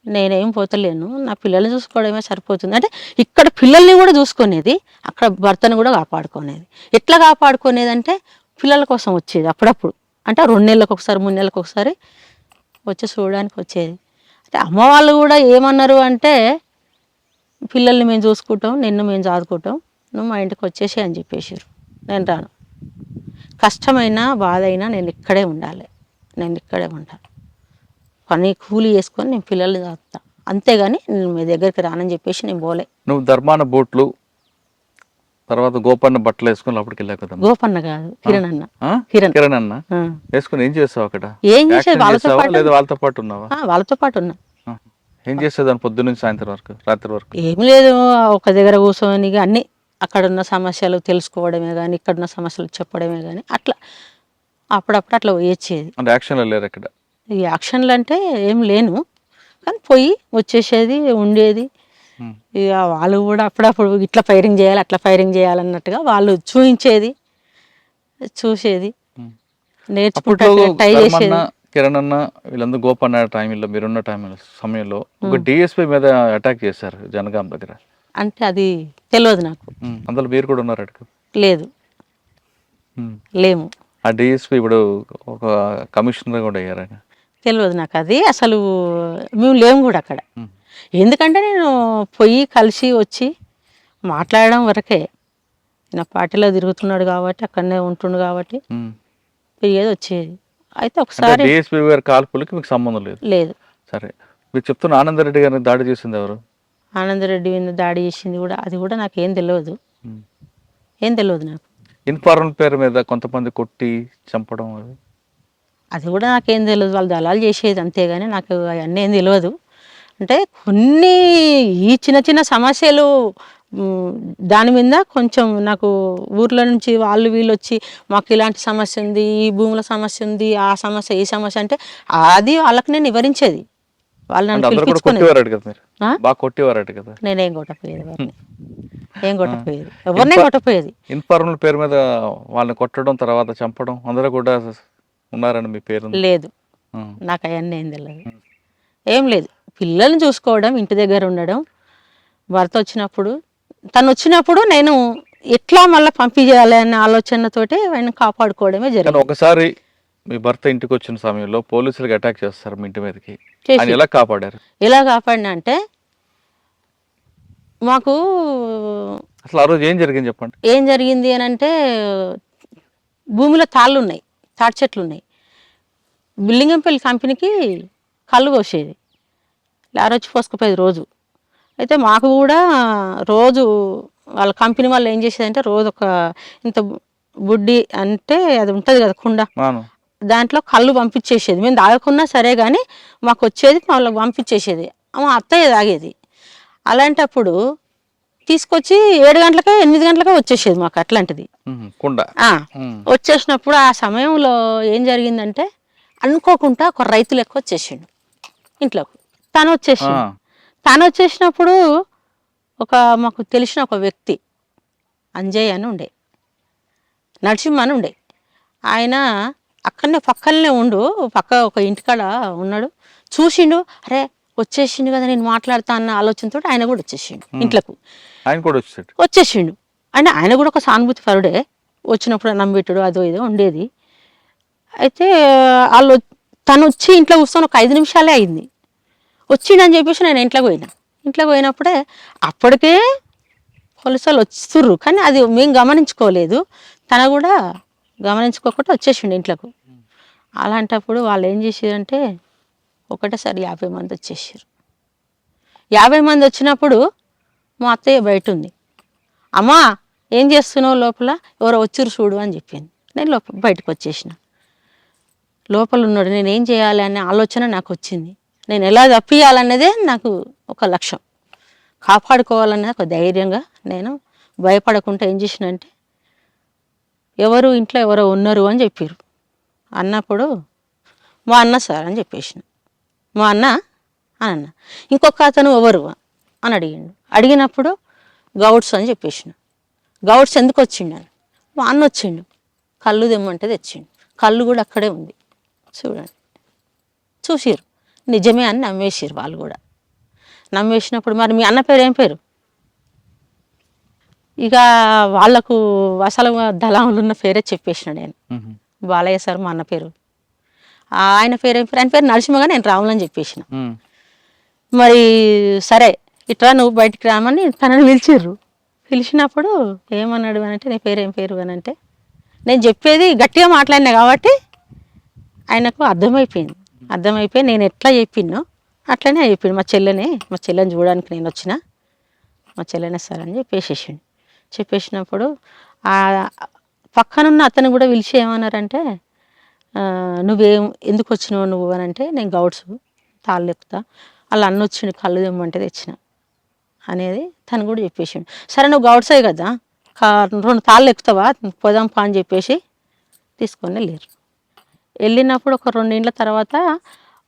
నేనేం పోతలేను, నా పిల్లల్ని చూసుకోవడమే సరిపోతుంది. అంటే ఇక్కడ పిల్లల్ని కూడా చూసుకునేది, అక్కడ భర్తను కూడా కాపాడుకునేది. ఎట్లా కాపాడుకునేది అంటే పిల్లల కోసం వచ్చేది అప్పుడప్పుడు, అంటే 2 నెలలకు ఒకసారి, 3 నెలలకు ఒకసారి వచ్చి చూడడానికి వచ్చేది. అంటే అమ్మ వాళ్ళు కూడా ఏమన్నారు అంటే, పిల్లల్ని మేము చూసుకుంటాం, నిన్ను మేము చదువుకుంటాం, నువ్వు మా ఇంటికి వచ్చేసి అని చెప్పేసారు. నేను రాను, కష్టమైనా బాధ అయినా నేను ఇక్కడే ఉండాలి, నేను ఇక్కడే ఉంటాను. పని కూలి చేసుకొని నేను పిల్లల్ని చదువుతా, అంతేగాని నేను మీ దగ్గరికి రానని చెప్పేసి నేను పోలే. నువ్వు ధర్మాన బూట్లు తర్వాత గోపన్న బట్టలు వేసుకుని లోపలికి వెళ్ళావు కదా. గోపన్న కాదు, కిరణ్ అన్న. ఆ? కిరణ్. కిరణ్ అన్న ఆ. వేసుకుని ఏం చేసావు అక్కడ? ఏం చేసేది యాక్షన్ వాళ్ళతో చేసావా పాటు, లేదా వాళ్ళతో పాటు ఉన్నావా? వాళ్ళతో పాటు ఉన్నా. ఆ. ఏం చేసేదాన్ని పొద్దున్న నుంచి సాయంత్రం వరకు, రాత్రి వరకు? ఏం లేదు, ఒక దగ్గర కూర్చొని అన్ని అక్కడ ఉన్న సమస్యలు తెలుసుకోవడమే కానీ, ఇక్కడ ఉన్న సమస్యలు చెప్పడమే కానీ, అట్లా అప్పుడప్పుడు అట్లా వచ్చేది. అంటే యాక్షన్లో లేరు అక్కడ? ఈ యాక్షన్లు అంటే ఏం లేను, కానీ పోయి వచ్చేసేది ఉండేది. ఇక వాళ్ళు కూడా అప్పుడప్పుడు ఇట్లా ఫైరింగ్ చేయాలి అట్లా ఫైరింగ్ చేయాలన్నట్టుగా వాళ్ళు చూపించేది, చూసేది, నేర్చుకుంటా ట్రై చేసేది. కిరణ్ అన్న వీళ్ళందరూ గోపన్న టైంలో, మీరున్న సమయంలో ఒక డిఎస్పీ మీద అటాక్ చేశారు జనగాం దగ్గర. అంటే అది తెలియదు నాకు. అందులో మీరు కూడా ఉన్నారు అక్కడ? లేదు, లేము. ఆ డిఎస్పీ ఇప్పుడు ఒక కమిషనర్ కూడా అయ్యారు. తెలియదు నాకు అది, అసలు మేము లేము కూడా అక్కడ. ఎందుకంటే నేను పోయి కలిసి వచ్చి మాట్లాడడం వరకే. నా పార్టీలో తిరుగుతున్నాడు కాబట్టి, అక్కడనే ఉంటుండు కాబట్టి పోయేది వచ్చేది. అయితే ఒకసారి డిఎస్పీ గారి కాల్పులకి మీకు సంబంధం లేదు? లేదు. సరే, మీరు చెప్తున్న ఆనందరెడ్డి గారిని దాడి చేసింది ఎవరు? ఆనందరెడ్డి మీద దాడి చేసింది కూడా అది కూడా నాకు ఏం తెలియదు, ఏం తెలియదు నాకు. ఇన్ఫార్మల్ పేరు మీద కొంతమంది కొట్టి చంపడం అది కూడా నాకేం తెలియదు, వాళ్ళు దళాలు చేసేది అంతేగాని నాకు అవన్నీ ఏం తెలియదు. అంటే కొన్ని ఈ చిన్న చిన్న సమస్యలు దాని మీద కొంచెం నాకు ఊర్లో నుంచి వాళ్ళు వీళ్ళు వచ్చి మాకు ఇలాంటి సమస్య ఉంది, ఈ భూముల సమస్య ఉంది, ఆ సమస్య ఈ సమస్య అంటే అది వాళ్ళకి నేను వివరించేది. వాళ్ళు నన్ను కొట్టేవారట కదా? నేనేం కొట్టపోయేది వారిని, ఏం కొట్టపోయేది, ఎవరినే కొట్టపోయేది. ఇన్ఫార్మల్ పేరు మీద వాళ్ళని కొట్టడం తర్వాత చంపడం అందరూ కూడా ఉన్నారని మీ పేరు? లేదు, నాకు అవన్నీ ఏం తెలియదు, ఏం లేదు. పిల్లల్ని చూసుకోవడం, ఇంటి దగ్గర ఉండడం, భర్త వచ్చినప్పుడు తను వచ్చినప్పుడు నేను ఎట్లా మళ్ళీ పంపించేయాలి అనే ఆలోచనతోటి ఆయన కాపాడుకోవడమే జరిగింది. ఒకసారి మీ భర్త ఇంటికి వచ్చిన సమయంలో పోలీసులకు అటాక్ చేస్తారు మీ ఇంటి మీదకి, ఎలా కాపాడారు? ఎలా కాపాడినా అంటే మాకు అసలు ఆ రోజు ఏం జరిగింది చెప్పండి. ఏం జరిగింది అని అంటే భూమిలో తాళ్ళు ఉన్నాయి, తాటి చెట్లు ఉన్నాయి. బిల్లింగంపల్లి కంపెనీకి కళ్ళు పోసేది, లారొచ్చి పోసుకుపోయేది రోజు. అయితే మాకు కూడా రోజు వాళ్ళ కంపెనీ వాళ్ళు ఏం చేసేదంటే రోజు ఒక ఇంత బుడ్డి అంటే అది ఉంటుంది కదా కుండ, దాంట్లో కళ్ళు పంపించేసేది. మేము తాగకున్నా సరే కానీ మాకు వచ్చేది వాళ్ళకి పంపించేసేది. మా అత్తయ్య తాగేది. అలాంటప్పుడు తీసుకొచ్చి 7 గంటలకే 8 గంటలకే వచ్చేసేది మాకు అట్లాంటిది కుండ. వచ్చేసినప్పుడు ఆ సమయంలో ఏం జరిగిందంటే అనుకోకుండా ఒక రైతు లెక్క వచ్చేసిండు ఇంట్లోకి. తను వచ్చేసినప్పుడు మాకు తెలిసిన ఒక వ్యక్తి అంజయ్ అని ఉండే, నరసింహ అని ఉండే. ఆయన అక్కడనే పక్కనే పక్క ఒక ఇంటికాడ ఉన్నాడు. చూసిండు, అరే వచ్చేసిండు కదా నేను మాట్లాడతా అన్న ఆలోచనతో ఆయన కూడా వచ్చేసిండు ఇంట్లోకి. ఆయన కూడా వచ్చేసిండు. ఆయన కూడా ఒక సానుభూతి పరుడే, వచ్చినప్పుడు నమ్మిట్టుడు అదో ఇదో ఉండేది. అయితే తను వచ్చి ఇంట్లో కూర్చొని ఒక 5 నిమిషాలే అయింది. వచ్చిండని చెప్పేసి నేను ఇంట్లోకి పోయినప్పుడే అప్పటికే పోలీసు వాళ్ళు వస్తుర్రు, కానీ అది మేము గమనించుకోలేదు, తన కూడా గమనించుకోకుండా వచ్చేసిండు ఇంట్లోకి. అలాంటప్పుడు వాళ్ళు ఏం చేసారంటే ఒకటేసారి 50 మంది వచ్చేసారు. 50 మంది వచ్చినప్పుడు మా అత్తయ్య బయట ఉంది. అమ్మా ఏం చేస్తున్నావు లోపల, ఎవరో వచ్చిర్రు చూడు అని చెప్పింది. నేను బయటకు వచ్చేసిన. లోపల ఉన్నాడు, నేను ఏం చేయాలి అనే ఆలోచన నాకు వచ్చింది. నేను ఎలా తప్పియాలన్నదే నాకు ఒక లక్ష్యం, కాపాడుకోవాలన్నది ఒక ధైర్యంగా నేను భయపడకుండా ఏం చేసినంటే ఎవరు ఇంట్లో ఎవరో ఉన్నారు అని చెప్పారు. అన్నప్పుడు మా అన్న సార్ అని చెప్పేసిన. మా అన్న అని అన్న. ఇంకొక అతను ఎవరు అని అడిగినప్పుడు గౌడ్స్ అని చెప్పేసిన. గౌడ్స్ ఎందుకు వచ్చిండు? మా అన్న వచ్చిండు, కళ్ళు తెమ్మంటే తెచ్చిండు. కళ్ళు కూడా అక్కడే ఉంది చూడండి. చూసిరు, నిజమే అని నమ్మేసారు వాళ్ళు కూడా. నమ్మేసినప్పుడు మరి మీ అన్న పేరు ఏం పేరు? ఇక వాళ్ళకు అసలు దళాములు ఉన్న పేరే చెప్పేసిన నేను. బాలయ్య సార్ మా అన్న పేరు. ఆయన పేరు ఏం పేరు? ఆయన పేరు నరసింహగా, నేను రాములని చెప్పేసిన. మరి సరే ఇట్లా నువ్వు బయటికి రామని తనని పిలిచిర్రు. పిలిచినప్పుడు ఏమన్నాడు అని అంటే నీ పేరు ఏం పేరు అని అంటే నేను చెప్పేది గట్టిగా మాట్లాడినా కాబట్టి ఆయనకు అర్థమైపోయింది. అర్థమైపోయి నేను ఎట్లా చెప్పినో అట్లనే చెప్పిండు. మా చెల్లెని చూడడానికి నేను వచ్చిన, మా చెల్లెనే సార్ అని చెప్పేసేసిండు. చెప్పేసినప్పుడు ఆ పక్కనున్న అతను కూడా పిలిచి ఏమన్నారంటే, ఎందుకు వచ్చినావు నువ్వు అని అంటే, నేను గౌడ్స్ తాళ్ళు ఎక్కుతా, వాళ్ళు అన్న వచ్చిండు కళ్ళు తెమ్మంటే తెచ్చిన అనేది తను కూడా చెప్పేసిండు. సరే నువ్వు గౌడ్సే కదా, 2 తాళ్ళు ఎక్కుతావా, పోదాం పా అని చెప్పేసి తీసుకొని వెళ్ళారు. వెళ్ళినప్పుడు ఒక 2 ఏళ్ళ తర్వాత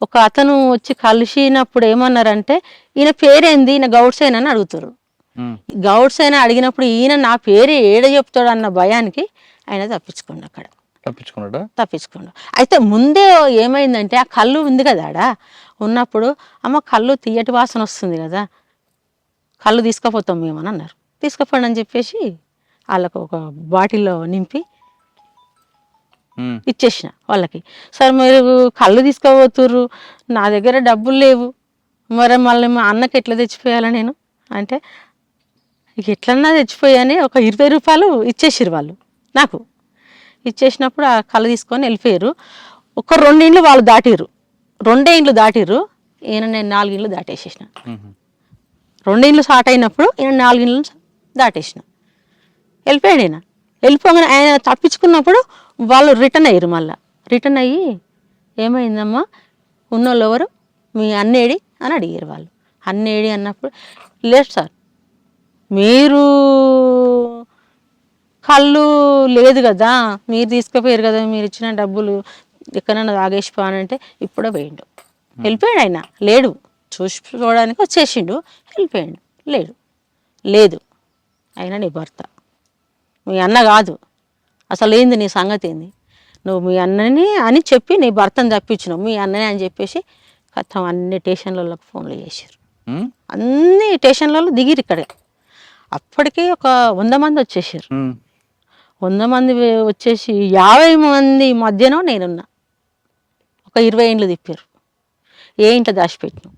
ఒక అతను వచ్చి కలిసినప్పుడు ఏమన్నారంటే, ఈయన పేరేంది, ఈయన గౌడ్సేనా అని అడుగుతారు. గౌడ్సేనా అడిగినప్పుడు ఈయన నా పేరు ఏడ చెప్తాడు అన్న భయానికి ఆయన తప్పించుకున్నాడు. అయితే ముందే ఏమైందంటే, ఆ కళ్ళు ఉంది కదా ఆడ ఉన్నప్పుడు, అమ్మ కళ్ళు తీయటి వాసన వస్తుంది కదా, కళ్ళు తీసుకుపోతాం మేము అని అన్నారు. తీసుకుపోండి అని చెప్పేసి వాళ్ళకు ఒక బాటిల్లో నింపి ఇచ్చేసిన వాళ్ళకి. సార్ మీరు కళ్ళు తీసుకుపోతుర్రు, నా దగ్గర డబ్బులు లేవు, మరి మళ్ళీ మా అన్నకి ఎట్లా తెచ్చిపోయాలా నేను అంటే, ఇక ఎట్లన్నా తెచ్చిపోయాని ఒక 20 రూపాయలు ఇచ్చేసారు వాళ్ళు నాకు. ఇచ్చేసినప్పుడు ఆ కళ్ళు తీసుకొని వెళ్ళిపోయారు. ఒక 2 ఇండ్లు వాళ్ళు దాటిర్రు, 2 ఇండ్లు దాటిర్రు, ఈయన నేను 4 ఇండ్లు దాటేసేసిన. 2 ఇండ్లు స్టార్ట్ అయినప్పుడు ఈయన 4 ఇండ్లు దాటేసిన. వెళ్ళిపోయాడు ఈయన. వెళ్ళిపోగానే ఆయన తప్పించుకున్నప్పుడు వాళ్ళు రిటర్న్ అయ్యారు. మళ్ళీ రిటర్న్ అయ్యి, ఏమైందమ్మా ఉన్నోళ్ళు ఎవరు, మీ అన్నేడి అని అడిగారు వాళ్ళు. అన్నేడి అన్నప్పుడు, లేదు సార్ మీరు కళ్ళు లేదు కదా, మీరు తీసుకుపోయారు కదా, మీరు ఇచ్చిన డబ్బులు ఎక్కడన్నా తాగేసిపోయానంటే, ఇప్పుడే పోయిండు. వెళ్ళిపోయాడు ఆయన, లేడు, చూసుకోవడానికి వచ్చేసిండు, వెళ్ళిపోయాడు. లేదు ఆయన నీ భర్త, మీ అన్న కాదు, అసలు ఏంది నీ సంగతి ఏంది, నువ్వు మీ అన్నని అని చెప్పి నీ భర్తను తప్పించినావు, మీ అన్నని అని చెప్పేసి కథం అన్ని స్టేషన్లకు ఫోన్లు చేశారు. అన్ని స్టేషన్లలో దిగిరు. ఇక్కడ అప్పటికే ఒక 100 మంది వచ్చేసారు. 100 మంది వచ్చేసి 50 మంది మధ్యలో నేనున్నా. ఒక 20 ఇండ్లు తిప్పారు. ఏ ఇంట్లో దాచిపెట్టినావు,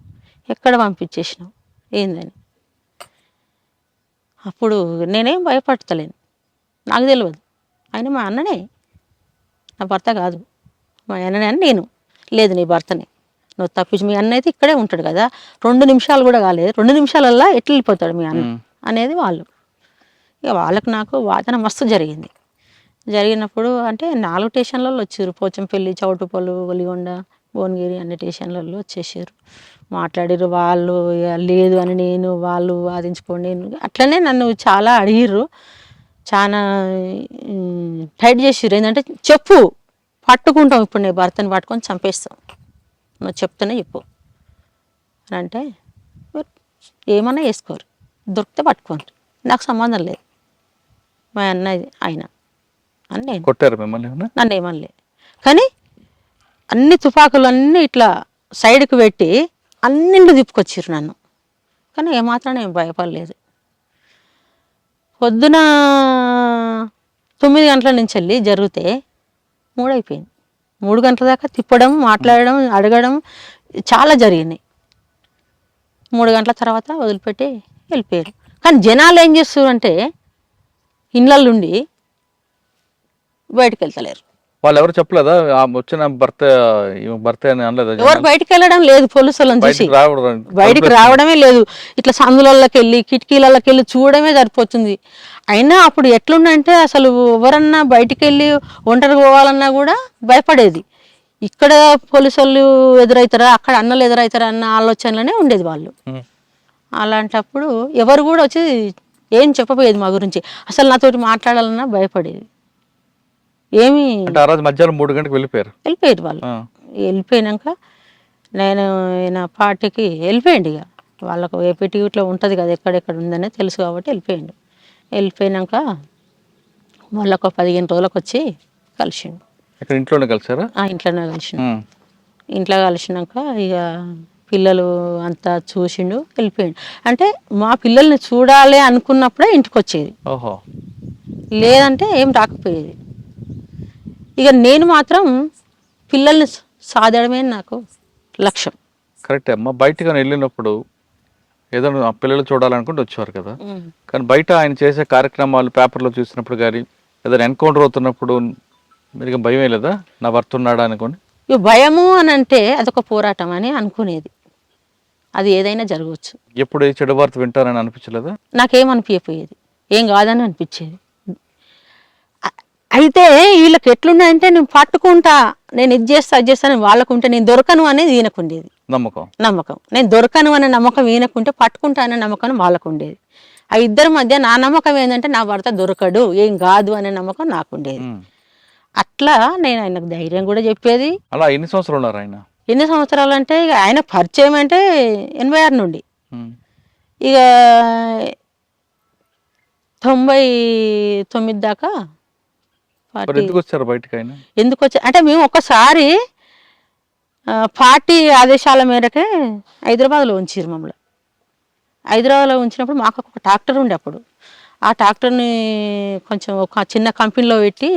ఎక్కడ పంపించేసినావు ఏందని. అప్పుడు నేనేం భయపడతలేను, నాకు తెలియదు ఆయన మా అన్ననే, నా భర్త కాదు, మా అన్ననే అని నేను. లేదు నీ భర్తనే, నువ్వు తప్పించి, మీ అన్న అయితే ఇక్కడే ఉంటాడు కదా, 2 నిమిషాలు కూడా కాలేదు, 2 నిమిషాలల్లా ఎట్లా వెళ్ళిపోతాడు మీ అన్న అనేది వాళ్ళు. ఇక వాళ్ళకు నాకు వాదన మస్తు జరిగింది. జరిగినప్పుడు అంటే 4 స్టేషన్లలో వచ్చారు, పోచంపల్లి, చౌటుపల్లి, ఒలిగొండ, భువనగిరి అన్ని స్టేషన్లలో వచ్చేసారు. మాట్లాడారు వాళ్ళు. లేదు అని నేను, వాళ్ళు వాదించుకోండి, అట్లనే నన్ను చాలా అడిగిర్రు, చాలా టైట్ చేసిర్రు. ఏంటంటే చెప్పు, పట్టుకుంటాం, ఇప్పుడు నీ భర్తని పట్టుకొని చంపేస్తాం, నువ్వు చెప్తూనే చెప్పు అని అంటే, ఏమన్నా వేసుకోరు, దొరికితే పట్టుకోండి, నాకు సంబంధం లేదు, మా అన్నది ఆయన అని నేను. కొట్టారు మిమ్మల్ని? నన్ను ఏమనలే, కానీ అన్ని తుపాకులు అన్నీ ఇట్లా సైడ్కి పెట్టి అన్నింటిలో తిప్పుకొచ్చిర్రు నన్ను, కానీ ఏమాత్రం నేను భయపడలేదు. పొద్దున 9 గంటల నుంచి వెళ్ళి జరిగితే 3 అయిపోయింది. 3 గంటల దాకా తిప్పడం, మాట్లాడడం, అడగడం చాలా జరిగినాయి. 3 గంటల తర్వాత వదిలిపెట్టి వెళ్ళిపోయారు. కానీ జనాలు ఏం చేస్తారు అంటే, ఇండ్లల్లుండి బయటకు వెళ్తలేరు. వాళ్ళు ఎవరు చెప్పలేదా వచ్చిన భర్త అని అనలేదా? ఎవరు బయటకు వెళ్ళడం లేదు, పోలీసులను చూసి బయటికి రావడమే లేదు. ఇట్లా సందులకి వెళ్ళి కిటికీలకి వెళ్ళి చూడడమే సరిపోతుంది. అయినా అప్పుడు ఎట్లుండంటే, అసలు ఎవరన్నా బయటికి వెళ్ళి ఒంటరికి పోవాలన్నా కూడా భయపడేది. ఇక్కడ పోలీసు వాళ్ళు ఎదురవుతారా, అక్కడ అన్నలు ఎదురవుతారా అన్న ఆలోచనలోనే ఉండేది వాళ్ళు. అలాంటప్పుడు ఎవరు కూడా వచ్చి ఏం చెప్పబోయేది మా గురించి, అసలు నాతోటి మాట్లాడాలన్నా భయపడేది. ఏమి మధ్యాహ్నం 3 గంటలకు వెళ్ళిపోయారు వాళ్ళు. వెళ్ళిపోయినాక నేను నా పార్టీకి వెళ్ళిపోయింది. ఇక వాళ్ళకు ఏపీటీ ఇట్లా ఉంటుంది కదా, ఎక్కడెక్కడ ఉందనే తెలుసు కాబట్టి వెళ్ళిపోయిండు. వెళ్ళిపోయినాక మళ్ళీ ఒక 15 రోజులకు వచ్చి కలిసిండు. ఇంట్లోనే కలిసారా? ఇంట్లోనే కలిసిండు. ఇంట్లో కలిసినాక ఇక పిల్లలు అంతా చూసిండు, వెళ్ళిపోయిండు. అంటే మా పిల్లల్ని చూడాలి అనుకున్నప్పుడే ఇంటికి వచ్చేది, లేదంటే ఏం రాకపోయేది. ఇక నేను మాత్రం పిల్లల్ని సాధడమే నాకు లక్ష్యం. కరెక్టే అమ్మ. బయటకు వెళ్ళినప్పుడు ఏదైనా ఆ పిల్లలు చూడాలనుకుంటే వచ్చేవారు కదా, కానీ బయట ఆయన చేసే కార్యక్రమాలు పేపర్లో చూసినప్పుడు కానీ ఏదైనా ఎన్కౌంటర్ అవుతున్నప్పుడు మీరు భయం లేదా, నా భర్త ఉన్నాడా అనుకోండి? ఇక భయము అని అంటే అదొక పోరాటం అని అనుకునేది. అది ఏదైనా జరగవచ్చు. ఎప్పుడు ఈ చెడు వార్త వింటారని అనిపించలేదా? నాకేమనిపించపోయేది, ఏం కాదని అనిపించేది. అయితే వీళ్ళకి ఎట్లున్నాయంటే నేను పట్టుకుంటా, నేను ఇది చేస్తా అది చేస్తాను, వాళ్ళకుంటే నేను దొరకను అనేది ఈయనకుండేది నమ్మకం. నేను దొరకను అనే నమ్మకం ఈయనకుంటే, పట్టుకుంటా అనే నమ్మకం వాళ్ళకు ఉండేది. ఆ ఇద్దరి మధ్య నా నమ్మకం ఏంటంటే నా భర్త దొరకడు, ఏం కాదు అనే నమ్మకం నాకుండేది. అట్లా నేను ఆయనకు ధైర్యం కూడా చెప్పేది. అలా ఎన్ని సంవత్సరాలు ఉన్నారు ఆయన? ఎన్ని సంవత్సరాలు అంటే ఇక ఆయన పరిచయం అంటే 86 నుండి ఇక 99 దాకా. ఎందుకు వచ్చారు బయటకు ఆయన? ఎందుకు వచ్చా అంటే మేము ఒకసారి పార్టీ ఆదేశాల మేరకే హైదరాబాద్లో ఉంచారు మమ్మల్ని. హైదరాబాద్లో ఉంచినప్పుడు మాకు ఒక ట్రాక్టర్ ఉండే అప్పుడు. ఆ ట్రాక్టర్ని కొంచెం ఒక చిన్న కంపెనీలో పెట్టి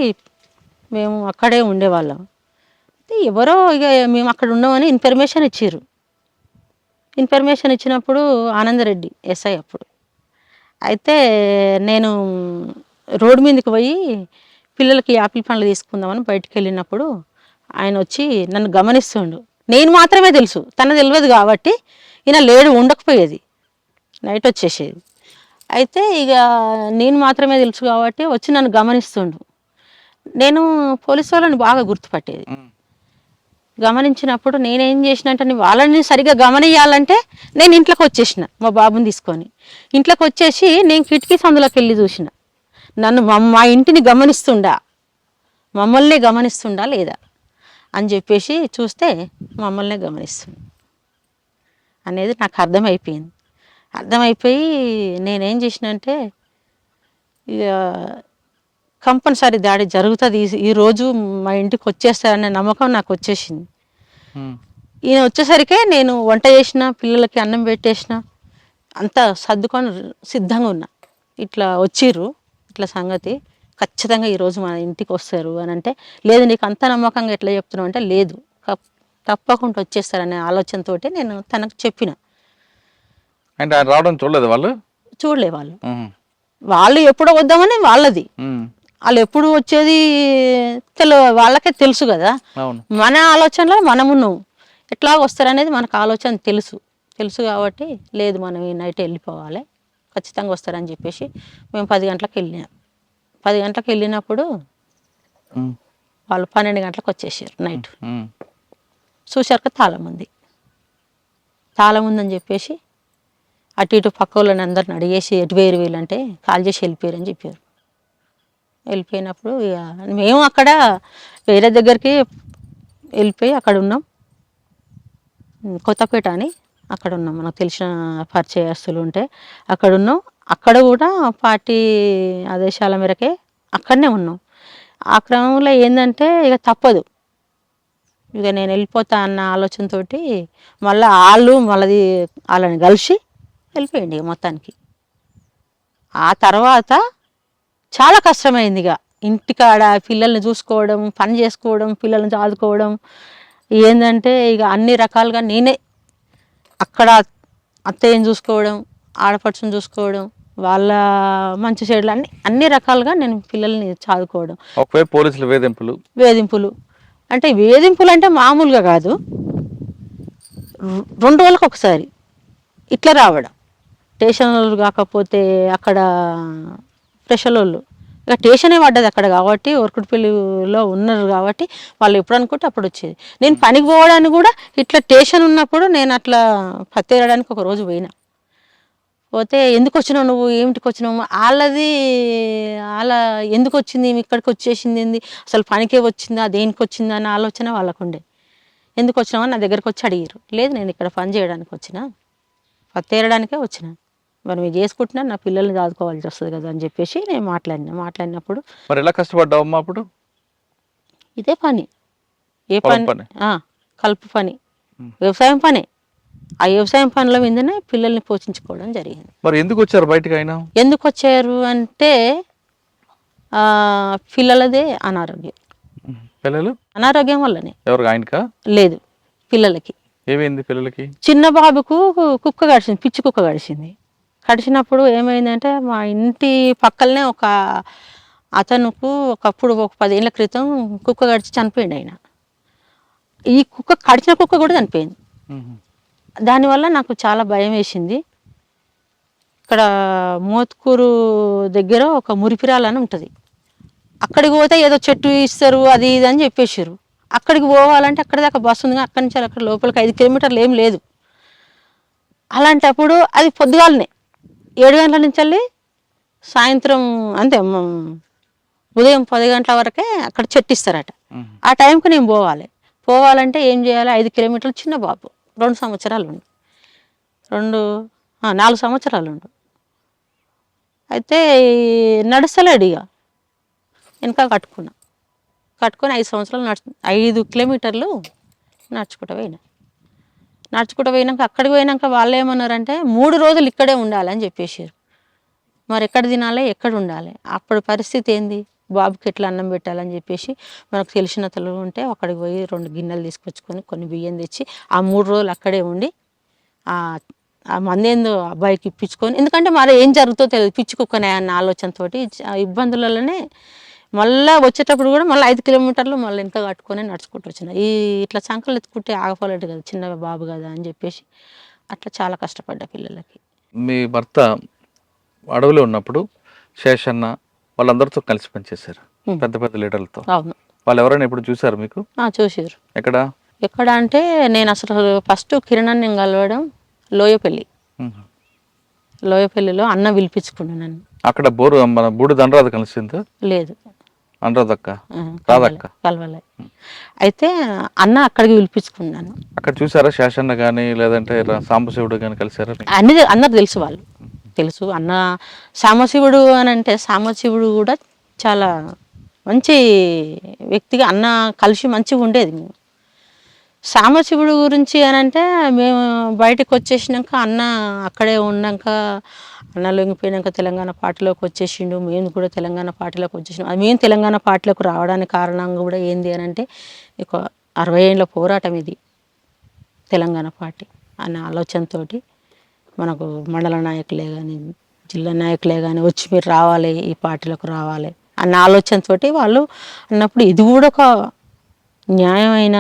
మేము అక్కడే ఉండేవాళ్ళం. ఎవరో ఇక మేము అక్కడ ఉన్నామని ఇన్ఫర్మేషన్ ఇచ్చారు. ఇన్ఫర్మేషన్ ఇచ్చినప్పుడు ఆనందరెడ్డి ఎస్ఐ అప్పుడు. అయితే నేను రోడ్డు మీదకి పోయి పిల్లలకి యాపిల్ పండ్లు తీసుకుందామని బయటికి వెళ్ళినప్పుడు ఆయన వచ్చి నన్ను గమనిస్తుండు. నేను మాత్రమే తెలుసు, తన తెలియదు కాబట్టి ఈయన లేడు, ఉండకపోయేది, నైట్ వచ్చేసేది. అయితే ఇక నేను మాత్రమే తెలుసు కాబట్టి వచ్చి నన్ను గమనిస్తుండు. నేను పోలీసు వాళ్ళని బాగా గుర్తుపట్టేది. గమనించినప్పుడు నేనేం చేసినట్టు వాళ్ళని సరిగా గమనియాలంటే నేను ఇంట్లోకి వచ్చేసిన, మా బాబుని తీసుకొని ఇంట్లోకి వచ్చేసి నేను కిటికీ సందులోకి వెళ్ళి చూసిన. నన్ను మా ఇంటిని గమనిస్తుండా, మమ్మల్నే గమనిస్తుండా లేదా అని చెప్పేసి చూస్తే మమ్మల్నే గమనిస్తుంది అనేది నాకు అర్థమైపోయింది. అర్థమైపోయి నేనేం చేసిన అంటే ఇక కంపల్సరీ దాడి జరుగుతుంది, ఈరోజు మా ఇంటికి వచ్చేస్తారనే నమ్మకం నాకు వచ్చేసింది. ఈయన వచ్చేసరికే నేను వంట చేసిన, పిల్లలకి అన్నం పెట్టేసిన, అంతా సర్దుకొని సిద్ధంగా ఉన్నా. ఇట్లా వచ్చిర్రు, ఇట్లా సంగతి ఖచ్చితంగా ఈరోజు మన ఇంటికి వస్తారు అని అంటే, లేదు నీకు అంత నమ్మకంగా ఎట్లా చెప్తున్నావు అంటే, లేదు తప్పకుండా వచ్చేస్తారనే ఆలోచనతో నేను తనకు చెప్పిన. అంటే ఆయన రావడం చూడలేదు వాళ్ళు? చూడలే వాళ్ళు ఎప్పుడో వద్దామని వాళ్ళది, వాళ్ళు ఎప్పుడు వచ్చేది వాళ్ళకే తెలుసు కదా. మన ఆలోచనలో మనమున్నాం, ఎట్లా వస్తారనేది మనకు ఆలోచన తెలుసు కాబట్టి లేదు మనం ఈ నైట్ వెళ్ళిపోవాలి, ఖచ్చితంగా వస్తారని చెప్పేసి మేము 10 గంటలకు వెళ్ళినాం. 10 గంటలకు వెళ్ళినప్పుడు వాళ్ళు 12 గంటలకు వచ్చేసారు నైట్. చూశాక తాళం ఉందని చెప్పేసి అటు ఇటు పక్క వాళ్ళని అందరిని అడిగేసి ఎటు వేరు వీళ్ళంటే కాల్ చేసి వెళ్ళిపోయారని చెప్పారు. వెళ్ళిపోయినప్పుడు ఇక మేము అక్కడ వేరే దగ్గరికి వెళ్ళిపోయి అక్కడ ఉన్నాం, కొత్తపేట అని అక్కడ ఉన్నాం, మనకు తెలిసిన పరిచయస్తులు ఉంటే అక్కడ ఉన్నాం. అక్కడ కూడా పార్టీ ఆదేశాల మేరకే అక్కడనే ఉన్నాం. ఆ క్రమంలో ఏంటంటే ఇక తప్పదు, ఇక నేను వెళ్ళిపోతా అన్న ఆలోచనతోటి మళ్ళీ వాళ్ళని కలిసి వెళ్ళిపోయింది ఇక మొత్తానికి. ఆ తర్వాత చాలా కష్టమైంది ఇక ఇంటికాడ పిల్లల్ని చూసుకోవడం, పని చేసుకోవడం, పిల్లల్ని చదువుకోవడం, ఏంటంటే ఇక అన్ని రకాలుగా నేనే అక్కడ అత్తయ్యని చూసుకోవడం, ఆడపడుచుని చూసుకోవడం, వాళ్ళ మంచి చెడులు అన్ని రకాలుగా నేను పిల్లల్ని చదువుకోవడం. ఒకవైపు పోలీసులు వేధింపులు అంటే వేధింపులు అంటే మామూలుగా కాదు, 2 రోజులకు ఒకసారి ఇట్లా రావడం. స్టేషన్ వాళ్ళు కాకపోతే అక్కడ స్పెషల్ వాళ్ళు, ఇక స్టేషనే పడ్డది అక్కడ కాబట్టి, ఒరకుడిపల్లిలో ఉన్నారు కాబట్టి వాళ్ళు ఎప్పుడు అనుకుంటే అప్పుడు వచ్చేది. నేను పనికి పోవడానికి కూడా ఇట్లా స్టేషన్ ఉన్నప్పుడు నేను అట్లా పత్తేరడానికి ఒక రోజు పోతే ఎందుకు వచ్చినావు నువ్వు, ఏమిటికి వచ్చినావు, వాళ్ళ ఎందుకు వచ్చింది ఇక్కడికి వచ్చేసింది, ఏంది అసలు పనికే వచ్చిందా దేనికి వచ్చిందా అన్న ఆలోచన వాళ్ళకుండే. ఎందుకు వచ్చినావు అని నా దగ్గరకు వచ్చి అడిగారు. లేదు నేను ఇక్కడ పని చేయడానికి వచ్చిన, పత్తేరడానికే వచ్చిన, మరి మీరు చేసుకుంటున్నా నా పిల్లల్ని చదువుకోవాల్సి వస్తుంది కదా అని చెప్పేసి నేను మాట్లాడినప్పుడు మరి ఎలా కష్టపడ్డావమ్మా అప్పుడు? ఇదే పని, ఏ పని, కలుపు పని, వ్యవసాయం పని. ఆ వ్యవసాయం పనుల మీదనే పిల్లల్ని పోషించుకోవడం జరిగింది. మరి ఎందుకు వచ్చారు బయటకు ఆయన? ఎందుకు వచ్చారు అంటే పిల్లలదే అనారోగ్యం. అనారోగ్యం వల్లనే. ఎవరు ఆయనకా? లేదు, పిల్లలకి. ఏమైంది పిల్లలకి? చిన్న బాబుకు కుక్క కడిచింది, పిచ్చి కుక్క కడిచింది. కడిచినప్పుడు ఏమైందంటే మా ఇంటి పక్కలనే ఒక అతనుకు ఒకప్పుడు ఒక 10 ఏళ్ల క్రితం కుక్క కడిచి చనిపోయింది ఆయన. ఈ కుక్క కడిచిన కుక్క కూడా చనిపోయింది. దానివల్ల నాకు చాలా భయం వేసింది. ఇక్కడ మోత్కూరు దగ్గర ఒక మురిపిరాలు అని ఉంటుంది. అక్కడికి పోతే ఏదో చెట్టు ఇస్తారు అది ఇది అని చెప్పేసారు. అక్కడికి పోవాలంటే అక్కడ దాకా బస్సు ఉంది, అక్కడి నుంచి అక్కడ లోపలికి 5 కిలోమీటర్లు ఏం లేదు. అలాంటప్పుడు అది పొద్దుగాలనే 7 గంటల నుంచి వెళ్ళి సాయంత్రం అంతే ఉదయం 10 గంటల వరకే అక్కడ చెట్టు ఇస్తారట. ఆ టైంకి నేను పోవాలంటే ఏం చేయాలి? 5 కిలోమీటర్లు, చిన్న బాబు 2 సంవత్సరాలు ఉండు, 4 సంవత్సరాలు ఉండు. అయితే నడుస్తలేడు ఇక, వెనక కట్టుకొని 5 సంవత్సరాలు 5 కిలోమీటర్లు నడుచుకుంటూ పోయినాక అక్కడికి పోయినాక వాళ్ళు ఏమన్నారంటే 3 రోజులు ఇక్కడే ఉండాలని చెప్పేసారు. మరి ఎక్కడ తినాలి, ఎక్కడ ఉండాలి? అప్పుడు పరిస్థితి ఏంది? బాబుకి ఎట్లా అన్నం పెట్టాలని చెప్పేసి మనకు తెలిసిన తల్లు ఉంటే అక్కడికి పోయి 2 గిన్నెలు తీసుకొచ్చుకొని కొన్ని బియ్యం తెచ్చి ఆ 3 రోజులు అక్కడే ఉండి ఆ మందేందో అబ్బాయికి ఇప్పించుకొని, ఎందుకంటే మరి ఏం జరుగుతుందో తెలియదు, పిచ్చుకుక్కనే అన్న ఆలోచనతోటి ఇబ్బందులలోనే మళ్ళీ వచ్చేటప్పుడు కూడా మళ్ళీ 5 కిలోమీటర్లు మళ్ళీ వెనక కట్టుకొని నడుచుకుంటూ వచ్చిన. ఇట్లా సంకలు ఎత్తుకుంటే ఆగపోలేడు కదా, చిన్న బాబు కదా అని చెప్పేసి అట్లా చాలా కష్టపడ్డా పిల్లలకి. మీ భర్త అడవిలో ఉన్నప్పుడు శేషన్న వాళ్ళందరితో కలిసి పనిచేశారు, పెద్ద పెద్ద లీడర్లతో. అవును. వాళ్ళు ఎవరైనా ఇప్పుడు చూసారు మీకు? చూసారు. ఎక్కడ అంటే నేను అసలు ఫస్ట్ కిరణ్ నేను కలవడం లోయపల్లిలో అన్న పిలిపించుకున్నాను నన్ను. అక్కడ మన బూడిద అనురాధ కలిసింది? లేదు, అనురాధక్క రాధక్క కలవలే. అయితే అన్న అక్కడికి పిలిపించుకున్నాను. అక్కడ చూసారా శేషన్న కానీ లేదంటే సాంబశివుడు కానీ కలిసారా? అందరు తెలుసు, వాళ్ళు తెలుసు. అన్న సాంబశివుడు అని అంటే సాంబశివుడు కూడా చాలా మంచి వ్యక్తిగా అన్న కలిసి మంచిగా ఉండేది. మేము సాంబశివుడు గురించి అని అంటే మేము బయటకు వచ్చేసినాక అన్న అక్కడే ఉన్నాక, అన్న లొంగిపోయినాక తెలంగాణ పార్టీలోకి వచ్చేసిండు. మేము కూడా తెలంగాణ పార్టీలోకి వచ్చేసినాం. అది మేము తెలంగాణ పార్టీలోకి రావడానికి కారణం కూడా ఏంది అని అంటే ఒక 60 ఏళ్ళ పోరాటం ఇది. తెలంగాణ పార్టీ అనే ఆలోచనతోటి మనకు మండల నాయకులే కానీ జిల్లా నాయకులే కానీ వచ్చి మీరు రావాలి, ఈ పార్టీలోకి రావాలి అన్న ఆలోచనతోటి వాళ్ళు అన్నప్పుడు ఇది కూడా ఒక న్యాయమైన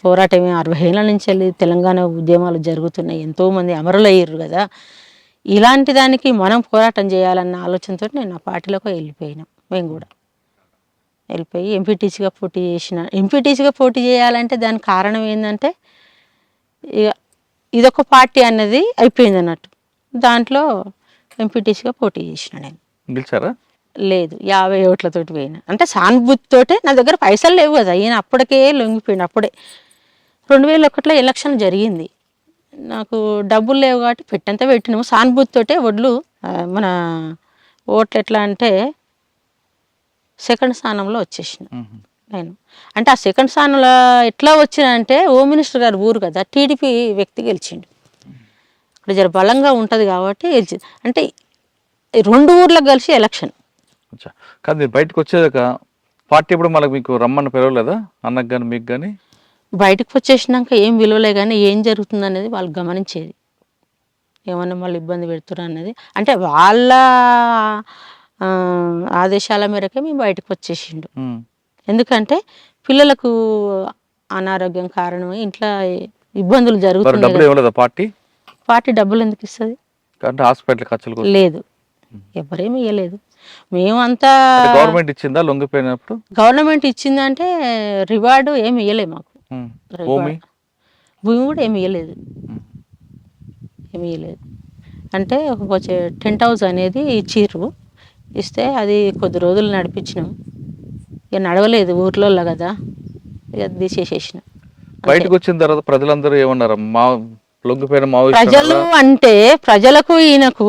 పోరాటమే. 60 ఏళ్ళ నుంచి వెళ్ళి తెలంగాణ ఉద్యమాలు జరుగుతున్నాయి, ఎంతోమంది అమరులయ్యారు కదా, ఇలాంటి దానికి మనం పోరాటం చేయాలన్న ఆలోచనతో నేను ఆ పార్టీలోకి వెళ్ళిపోయినా. మేము కూడా వెళ్ళిపోయి ఎంపీటీసీగా పోటీ చేసిన. ఎంపీటీసీగా పోటీ చేయాలంటే దానికి కారణం ఏంటంటే ఇక ఇదొక పార్టీ అన్నది అయిపోయింది అన్నట్టు. దాంట్లో ఎంపీటీసీగా పోటీ చేసిన. నేను గెలిచారా? లేదు, 50 ఓట్లతోటి పోయినా. అంటే సానుభూతితోటే, నా దగ్గర పైసలు లేవు కదా, ఈయన అప్పటికే లొంగిపోయిన. అప్పుడే 2001లో ఎలక్షన్ జరిగింది, నాకు డబ్బులు లేవు కాబట్టి పెట్టంతా పెట్టినాము. సానుభూతితోటే ఒడ్లు మన ఓట్లు ఎట్లా అంటే 2nd స్థానంలో వచ్చేసిన నేను. అంటే ఆ 2nd స్థానంలో ఎట్లా వచ్చిన అంటే హోమ్ మినిస్టర్ గారు ఊరు కదా, టీడీపీ వ్యక్తి గెలిచిండు. ఇక్కడ జర బలంగా ఉంటుంది కాబట్టి గెలిచింది. అంటే 2 ఊర్లకు కలిసి ఎలక్షన్. కాదు, మీరు బయటకు వచ్చేదాక పార్టీ ఇప్పుడు మనకు మీకు రమ్మని పిలవలేదా అన్నకు కానీ మీకు కానీ? బయటకు వచ్చేసినాక ఏం విలువలే కానీ ఏం జరుగుతుంది అనేది వాళ్ళు గమనించేది. ఏమన్నా వాళ్ళు ఇబ్బంది పెడుతున్నారు అనేది, అంటే వాళ్ళ ఆదేశాల మేరకే మేము బయటకు వచ్చేసిండు. ఎందుకంటే పిల్లలకు అనారోగ్యం కారణం ఇంట్లో ఇబ్బందులు జరుగుతున్నాయి. పార్టీ డబ్బులు ఎందుకు ఇస్తుంది? హాస్పిటల్ ఖర్చులు లేదు, ఎవరేమి ఇవ్వలేదు. మేమంతా గవర్నమెంట్ ఇచ్చిందా లొంగిపోయినప్పుడు? గవర్నమెంట్ ఇచ్చిందంటే రివార్డు ఏమి ఇవ్వలేదు మాకు. భూమి కూడా ఏమి ఇవ్వలేదు. అంటే ఒక టెంట్ హౌస్ అనేది ఇచ్చిర్రు, ఇస్తే అది కొద్ది రోజులు నడిపించినాం. ఇక నడవలేదు ఊర్లో కదా, ఇక తీసేసేసిన. బయటకు వచ్చిన తర్వాత ప్రజలందరూ ఏమన్నారు? ప్రజలు అంటే ప్రజలకు ఈయనకు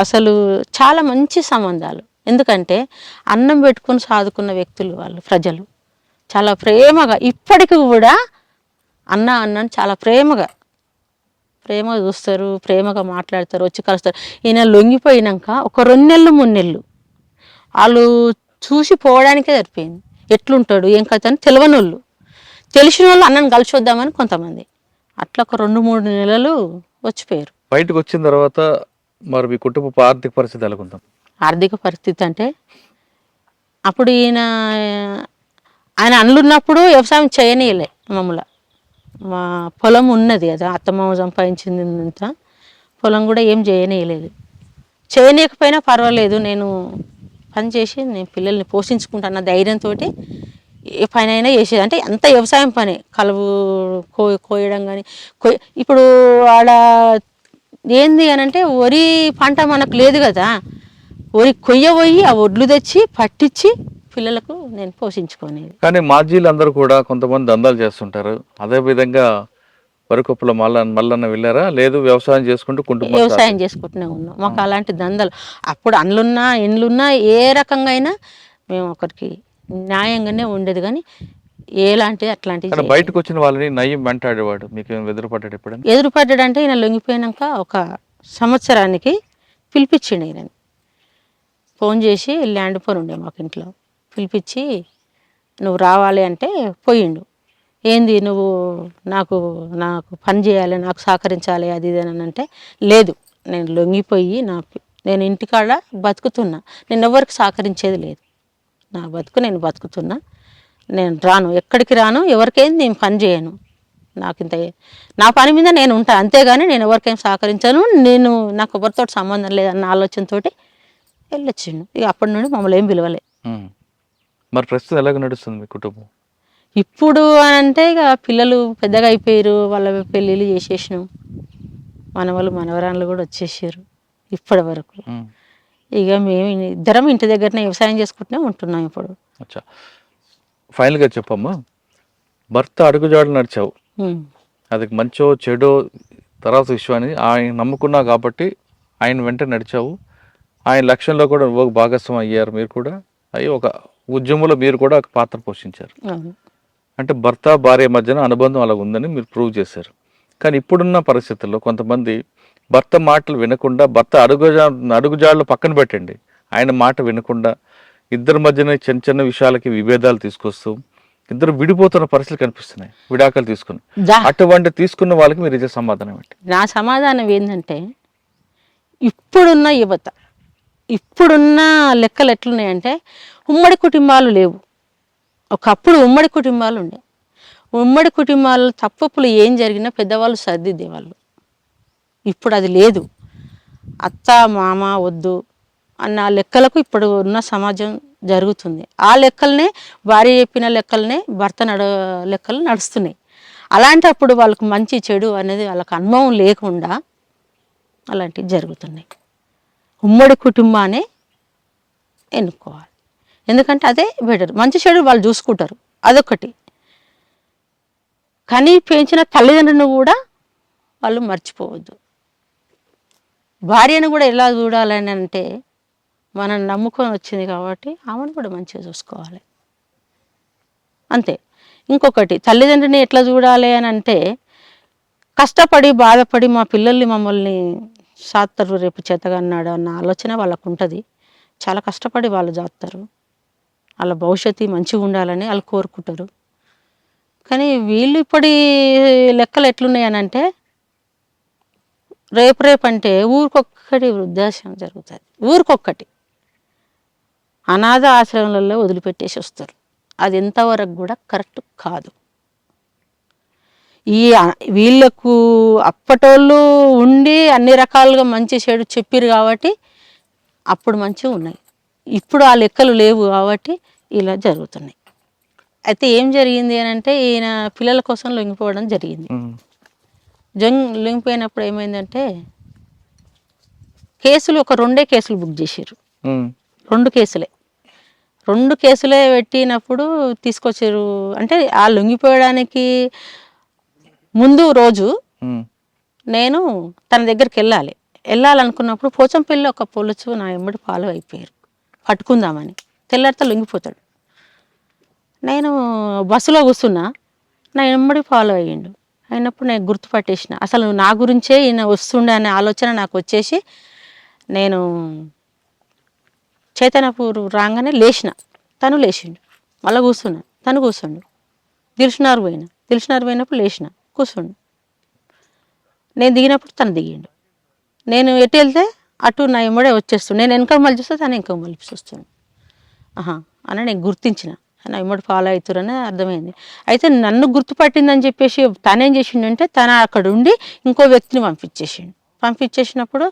అసలు చాలా మంచి సంబంధాలు. ఎందుకంటే అన్నం పెట్టుకొని సాదుకున్న వ్యక్తులు వాళ్ళు. ప్రజలు చాలా ప్రేమగా ఇప్పటికి కూడా అన్నని చాలా ప్రేమగా చూస్తారు, ప్రేమగా మాట్లాడతారు, వచ్చి కలుస్తారు. ఈయన లొంగిపోయినాక ఒక 2 నెలలు 3 నెలలు వాళ్ళు చూసి పోవడానికే సరిపోయింది. ఎట్లుంటాడు ఏం కథ అని తెలియని వాళ్ళు, తెలిసిన వాళ్ళు అన్నను కలిసి వద్దామని కొంతమంది అట్లా ఒక 2-3 నెలలు వచ్చిపోయారు. బయటకు వచ్చిన తర్వాత మరి మీ కుటుంబ ఆర్థిక పరిస్థితి ఎలా ఉందాం? ఆర్థిక పరిస్థితి అంటే అప్పుడు ఆయన అన్నున్నప్పుడు వ్యవసాయం చేయనీయలే మమ్మల్ని. మా పొలం ఉన్నది కదా, అత్తమామ సంపాదించింది అంతా, పొలం కూడా ఏం చేయనీయలేదు. చేయనీయకపోయినా పర్వాలేదు, నేను పని చేసి నేను పిల్లల్ని పోషించుకుంటాను ధైర్యంతో ఏ పని అయినా చేసేది. అంటే అంత వ్యవసాయం పని, కలువు కోయడం కానీ ఇప్పుడు ఆడ ఏంది అని అంటే వరి పంట మనకు లేదు కదా, వరి కొయ్యబోయి ఆ ఒడ్లు తెచ్చి పట్టించి పిల్లలకు నేను పోషించుకునేది. కానీ మాజీలు అందరూ కూడా కొంతమంది దందాలు చేస్తుంటారు. అదే విధంగా వరకుప్పల మల్లన్న వెళ్ళారా? లేదు వ్యవసాయం చేసుకుంటూ కుటుంబం వ్యవసాయం చేసుకుంటూనే ఉన్నాం. మాకు అలాంటి దందలు అప్పుడు అండ్లున్నా ఇండ్లున్నా ఏ రకంగా అయినా మేము ఒకరికి న్యాయంగానే ఉండేది, కానీ ఎలాంటి అట్లాంటివి బయటకు వచ్చిన వాళ్ళని నయ్యం వెంటాడేవాడు, మీకు ఎదురుపడ్డాడు ఎప్పుడైనా? ఎదురుపడ్డాడంటే ఈయన లొంగిపోయినాక ఒక సంవత్సరానికి పిలిపించిండు. ఈయనని ఫోన్ చేసి ల్యాండ్ ఫోన్ ఉండే మాకు ఇంట్లో, పిలిపించి నువ్వు రావాలి అంటే పోయిండు. ఏంది నువ్వు నాకు నాకు పని చేయాలి, నాకు సహకరించాలి అది ఇది అని అంటే, లేదు నేను లొంగిపోయి నేను ఇంటికాడ బతుకుతున్నా, నేను ఎవరికి సహకరించేది లేదు, నా బతుకు నేను బతుకుతున్నా, నేను రాను, ఎక్కడికి రాను, ఎవరికైనా నేను పని చేయను, నాకు ఇంత నా పని మీద నేను ఉంటాను అంతేగాని నేను ఎవరికైనా సహకరించాను, నాకు ఎవరితో సంబంధం లేదన్న ఆలోచనతో వెళ్ళొచ్చిండు. ఇక అప్పటి నుండి మమ్మల్ని ఏం పిలవలే. మరి ప్రస్తుతం ఎలాగ నడుస్తుంది మీ కుటుంబం? ఇప్పుడు అని అంటే ఇక పిల్లలు పెద్దగా అయిపోయారు, వాళ్ళ పెళ్ళిళ్ళు చేసేసినాం, మనవాళ్ళు మనవరాళ్ళు కూడా వచ్చేసారు ఇప్పటి వరకు. ఇక మేము ఇద్దరం ఇంటి దగ్గరనే వ్యవసాయం చేసుకుంటూనే ఉంటున్నాం ఇప్పుడు. అచ్చా, ఫైనల్గా చెప్పమ్మా, భర్త అడుగుజాడలు నడిచావు, అది మంచో చెడో తర్వాత విషయాన్ని ఆయన నమ్ముకున్నావు కాబట్టి ఆయన వెంట నడిచావు, ఆయన లక్ష్యంలో కూడా ఒక భాగస్వామి అయ్యారు మీరు కూడా, అయ్యి ఒక ఉద్యమంలో మీరు కూడా ఒక పాత్ర పోషించారు. అంటే భర్త భార్య మధ్యన అనుబంధం అలా ఉందని మీరు ప్రూవ్ చేశారు. కానీ ఇప్పుడున్న పరిస్థితుల్లో కొంతమంది భర్త మాటలు వినకుండా, భర్త అడుగుజాడలు పక్కన పెట్టండి, ఆయన మాట వినకుండా ఇద్దరి మధ్యన చిన్న చిన్న విషయాలకి విభేదాలు తీసుకొస్తూ ఇద్దరు విడిపోతున్న పరిస్థితులు కనిపిస్తున్నాయి, విడాకులు తీసుకుని. అటువంటి తీసుకున్న వాళ్ళకి మీరు ఇచ్చే సమాధానం ఏంటి? నా సమాధానం ఏంటంటే, ఇప్పుడున్న యువత, ఇప్పుడున్న లెక్కలు ఎట్లున్నాయంటే ఉమ్మడి కుటుంబాలు లేవు. ఒకప్పుడు ఉమ్మడి కుటుంబాలు ఉండే, ఉమ్మడి కుటుంబాలు తప్పులు ఏం జరిగినా పెద్దవాళ్ళు సర్దిద్దేవాళ్ళు. ఇప్పుడు అది లేదు. అత్త మామ వద్దు అన్న లెక్కలకు ఇప్పుడు ఉన్న సమాజం జరుగుతుంది. ఆ లెక్కలనే, భార్య చెప్పిన లెక్కలనే భర్త లెక్కలు నడుస్తున్నాయి. అలాంటప్పుడు వాళ్ళకు మంచి చెడు అనేది వాళ్ళకి అనుభవం లేకుండా అలాంటివి జరుగుతున్నాయి. ఉమ్మడి కుటుంబాన్ని ఎన్నుకోవాలి, ఎందుకంటే అదే బెటర్, మంచి చెడు వాళ్ళు చూసుకుంటారు, అదొకటి. కానీ పెంచిన తల్లిదండ్రులను కూడా వాళ్ళు మర్చిపోవద్దు. భార్యను కూడా ఎలా చూడాలని అంటే, మనం నమ్ముకొని వచ్చింది కాబట్టి ఆమెను కూడా మంచిగా చూసుకోవాలి, అంతే. ఇంకొకటి, తల్లిదండ్రిని ఎట్లా చూడాలి అని అంటే, కష్టపడి బాధపడి మా పిల్లల్ని మమ్మల్ని సాత్తారు రేపు చేతగన్నాడు అన్న ఆలోచన వాళ్ళకు ఉంటుంది. చాలా కష్టపడి వాళ్ళు జాతారు, వాళ్ళ భవిష్యత్తు మంచిగా ఉండాలని వాళ్ళు కోరుకుంటారు. కానీ వీళ్ళు ఇప్పటి లెక్కలు ఎట్లున్నాయని అంటే, రేపు అంటే ఊరికొక్కటి వృద్ధాశ్రమం జరుగుతుంది, ఊరికొక్కటి అనాథ ఆశ్రమంలలో వదిలిపెట్టేసి వస్తారు. అది ఎంతవరకు కూడా కరెక్ట్ కాదు. వీళ్ళకు అప్పటోళ్ళు ఉండి అన్ని రకాలుగా మంచి చెడు చెప్పారు కాబట్టి అప్పుడు మంచిగా ఉన్నాయి, ఇప్పుడు ఆ లెక్కలు లేవు కాబట్టి ఇలా జరుగుతున్నాయి. అయితే ఏం జరిగింది అని అంటే, ఈయన పిల్లల కోసం లొంగిపోవడం జరిగింది. లొంగిపోయినప్పుడు ఏమైందంటే, కేసులు ఒక 2 కేసులు బుక్ చేశారు, 2 కేసులే పెట్టినప్పుడు తీసుకొచ్చారు. అంటే ఆ లొంగిపోయడానికి ముందు రోజు నేను తన దగ్గరికి వెళ్ళాలనుకున్నప్పుడు పోచంపల్లి ఒక పొలుచు నా ఎమ్మడి ఫాలో అయిపోయారు, పట్టుకుందామని. తెల్లారితో లొంగిపోతాడు. నేను బస్సులో కూర్చున్నా, నా ఎమ్మడి ఫాలో అయ్యిండు. అయినప్పుడు నేను గుర్తుపట్టేసిన, అసలు నా గురించే ఈయన వస్తుండే అనే ఆలోచన నాకు వచ్చేసి, నేను చైతన్యపూర్ రాగానే లేచిన, తను లేచిండు, మళ్ళీ కూర్చున్నా, తను కూర్చుండు. దిల్సుఖ్నగర్ పోయినప్పుడు లేచిన, కూర్చుండు. నేను దిగినప్పుడు తను దిగిండు. నేను ఎటు వెళ్తే అటు నా ఎమ్మడే వచ్చేస్తుండు. నేను వెనక మళ్ళీ చూస్తే తను వెనక మళ్ళీ చూస్తుండు. అని నేను గుర్తించిన. నా ఇమ్మడి ఫాలో అవుతారని అర్థమైంది. అయితే నన్ను గుర్తుపట్టిందని చెప్పేసి తనేం చేసిండంటే తన అక్కడ ఉండి ఇంకో వ్యక్తిని పంపించేసినప్పుడు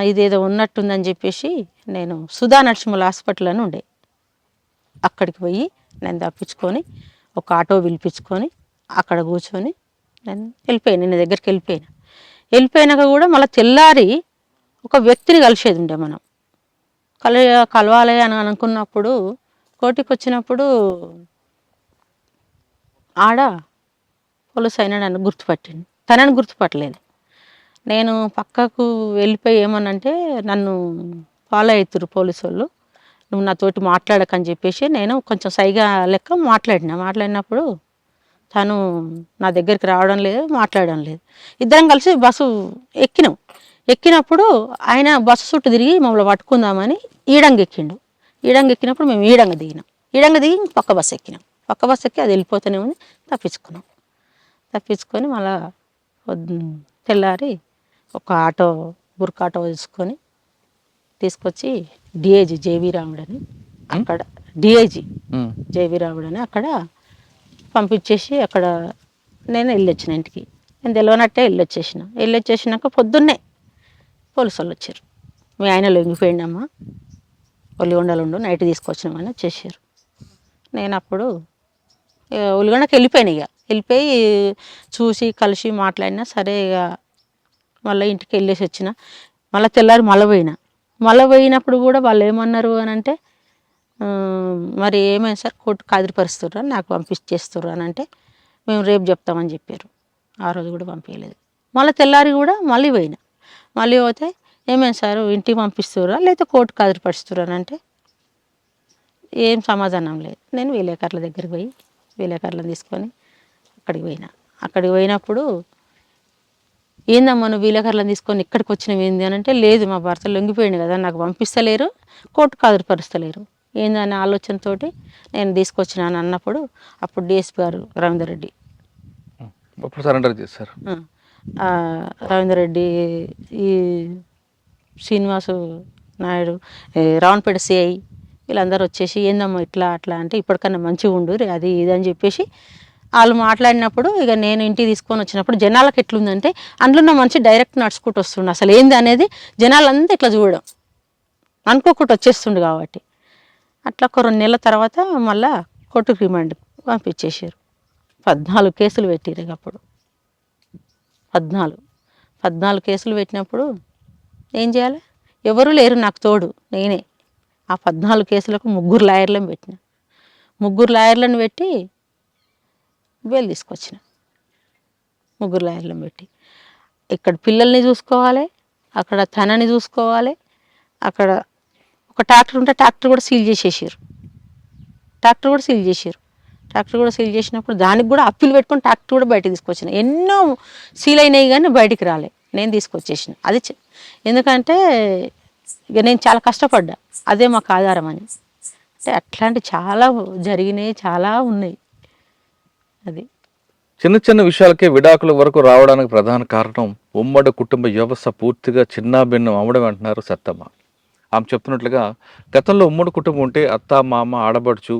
ఇదేదో ఉన్నట్టుందని చెప్పేసి నేను సుధా నరసింహుల హాస్పిటల్ అని ఉండే, అక్కడికి పోయి నేను తప్పించుకొని ఒక ఆటో పిలిపించుకొని అక్కడ కూర్చొని నేను వెళ్ళిపోయాను. నేను దగ్గరికి వెళ్ళిపోయినాక కూడా మళ్ళీ తెల్లారి ఒక వ్యక్తిని కలిసేది ఉండే. మనం కలవాలి అని అనుకున్నప్పుడు కోటికి వచ్చినప్పుడు ఆడ పోలీస్ అయినా నన్ను గుర్తుపట్టింది, తనని గుర్తుపట్టలేదు. నేను పక్కకు వెళ్ళిపోయి ఏమనంటే నన్ను ఫాలో అవుతురు పోలీసు వాళ్ళు, నువ్వు నాతోటి మాట్లాడకని చెప్పేసి నేను కొంచెం సైగా లెక్క మాట్లాడినప్పుడు తను నా దగ్గరికి రావడం లేదు, మాట్లాడడం లేదు. ఇద్దరం కలిసి బస్సు ఎక్కినప్పుడు ఆయన బస్సు చుట్టూ తిరిగి మమ్మల్ని పట్టుకుందామని ఎక్కినప్పుడు మేము ఈడంగా దిగి పక్క బస్సు ఎక్కి అది వెళ్ళిపోతూనే ఉంది. తప్పించుకొని మళ్ళా తెల్లారి ఒక బుర్క ఆటో తీసుకొచ్చి డిఐజీ జేవి రాముడని అక్కడ అక్కడ పంపించేసి అక్కడ నేను వెళ్ళొచ్చిన ఇంటికి. నేను తెలియనట్టే వెళ్ళొచ్చేసినాక పొద్దున్నే పోలీసు వాళ్ళు వచ్చారు. మీ ఆయన లొంగిపోయిండమ్మా, ఒలిగొండలుండు, నైట్ తీసుకొచ్చినామని వచ్చేసారు. నేను అప్పుడు ఒలిగొండకి వెళ్ళిపోయి చూసి కలిసి మాట్లాడినా సరే. ఇక మళ్ళీ ఇంటికి వెళ్ళేసి వచ్చిన. మళ్ళీ తెల్లారి మళ్ళీ పోయినప్పుడు కూడా వాళ్ళు ఏమన్నారు అని అంటే, మరి ఏమైంది సార్, కోర్టుకు హాజరుపరుస్తుర్రా, నాకు పంపించేస్తుర్రు అని అంటే, మేము రేపు చెప్తామని చెప్పారు. ఆ రోజు కూడా పంపించలేదు. మళ్ళీ తెల్లారి కూడా మళ్ళీ పోతే ఏమైంది సార్, ఇంటికి పంపిస్తుర్రా లేకపోతే కోర్టుకు హాజరుపరుస్తుర్రా అని అంటే ఏం సమాధానం లేదు. నేను విలేకరుల దగ్గరికి పోయి విలేకరులను తీసుకొని అక్కడికి పోయినప్పుడు ఏందమ్మా నువ్వు విలేకరులను తీసుకొని ఇక్కడికి వచ్చినవి ఏంది అని అంటే, లేదు మా భర్త లొంగిపోయింది కదా, నాకు పంపిస్తలేరు, కోర్టుకు హాజరుపరుస్తలేరు ఏందనే ఆలోచనతోటి నేను తీసుకొచ్చినాను అన్నప్పుడు అప్పుడు డిఎస్పీ గారు రవీందర్ రెడ్డి సరెండర్ చేశారు. రవీందర్ రెడ్డి, ఈ శ్రీనివాసు నాయుడు, రావణపేట సిఐ వీళ్ళందరూ వచ్చేసి ఏందమ్మా ఇట్లా అట్లా అంటే, ఇప్పటికన్నా మంచిగా ఉండు అది ఇది అని చెప్పేసి వాళ్ళు మాట్లాడినప్పుడు ఇక నేను ఇంటికి తీసుకొని వచ్చినప్పుడు జనాలకు ఎట్లుందంటే, అందులో మనిషి డైరెక్ట్ నడుచుకుంటూ వస్తుండే, అసలు ఏంది అనేది జనాలంతా ఇట్లా చూడడం అనుకోకుండా వచ్చేస్తుండు. కాబట్టి అట్లా ఒక 2 నెలల తర్వాత మళ్ళా కోర్టుకు రిమాండ్ పంపించేసారు. 14 కేసులు పెట్టిరు. అప్పుడు 14 కేసులు పెట్టినప్పుడు ఏం చేయాలి, ఎవరు లేరు నాకు తోడు, నేనే ఆ 14 కేసులకు 3 లాయర్లను పెట్టిన. 3 లాయర్లను పెట్టి బెయిల్ తీసుకొచ్చిన. 3 లాయర్లను పెట్టి ఇక్కడ పిల్లల్ని చూసుకోవాలి, అక్కడ తనని చూసుకోవాలి, అక్కడ ఒక ట్రాక్టర్ ఉంటే ట్రాక్టర్ కూడా సీల్ చేసేసారు. ట్రాక్టర్ కూడా సీల్ చేసినప్పుడు దానికి కూడా అప్పీలు పెట్టుకొని ట్రాక్టర్ కూడా బయటకు తీసుకొచ్చిన. ఎన్నో సీల్ అయినాయి కానీ బయటికి రాలే, నేను తీసుకొచ్చేసిన. అది ఎందుకంటే ఇక నేను చాలా కష్టపడ్డా, అదే మాకు ఆధారం అని. అంటే అట్లాంటి చాలా జరిగినాయి, చాలా ఉన్నాయి. అది చిన్న చిన్న విషయాలకే విడాకుల వరకు రావడానికి ప్రధాన కారణం ఉమ్మడి కుటుంబ వ్యవస్థ పూర్తిగా చిన్నాభిన్నం అవడం అంటున్నారు సత్తమ్మ. ఆమె చెప్తున్నట్లుగా గతంలో ఉమ్మడి కుటుంబం ఉంటే అత్త, మామ, ఆడబడుచు,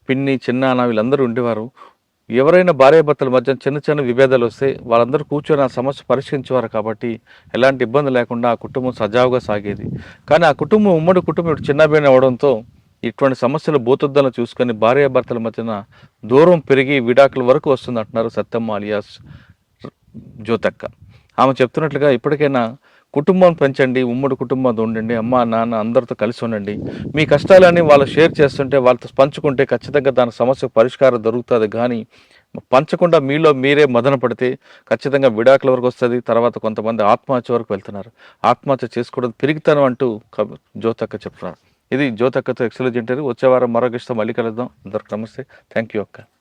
పిన్ని, చిన్నాన్న వీళ్ళందరూ ఉండేవారు. ఎవరైనా భార్యాభర్తల మధ్య చిన్న చిన్న విభేదాలు వస్తే వాళ్ళందరూ కూర్చొని ఆ సమస్య పరిష్కరించేవారు. కాబట్టి ఎలాంటి ఇబ్బంది లేకుండా ఆ కుటుంబం సజావుగా సాగేది. కానీ ఆ కుటుంబం ఉమ్మడి కుటుంబం ఇప్పుడు చిన్నాభిన్నం అవడంతో ఇటువంటి సమస్యలు భూతుద్దాలను చూసుకొని భార్యాభర్తల మధ్యన దూరం పెరిగి విడాకుల వరకు వస్తుంది అంటున్నారు సత్తమ్మ అలియాస్ జ్యోతక్క. ఆమె చెప్తున్నట్లుగా ఇప్పటికైనా కుటుంబం పెంచండి, ఉమ్మడి కుటుంబంతో ఉండండి, అమ్మ నాన్న అందరితో కలిసి ఉండండి. మీ కష్టాలని వాళ్ళు షేర్ చేస్తుంటే వాళ్ళతో పంచుకుంటే ఖచ్చితంగా దాని సమస్యకు పరిష్కారం దొరుకుతుంది. కానీ పంచకుండా మీలో మీరే మదన పడితే ఖచ్చితంగా విడాకుల వరకు వస్తుంది. తర్వాత కొంతమంది ఆత్మహత్య వరకు వెళ్తున్నారు. ఆత్మహత్య చేసుకోవడం పెరుగుతాను అంటూ జ్యోతక్క చెప్తున్నారు. ఇది జ్యోతక్కతో ఎక్సలెంట్ ఇంటర్వ్యూ. వచ్చే వారం మరొక ఇష్టం మళ్ళీ కలుద్దాం. అందరికి నమస్తే. థ్యాంక్ యూ అక్క.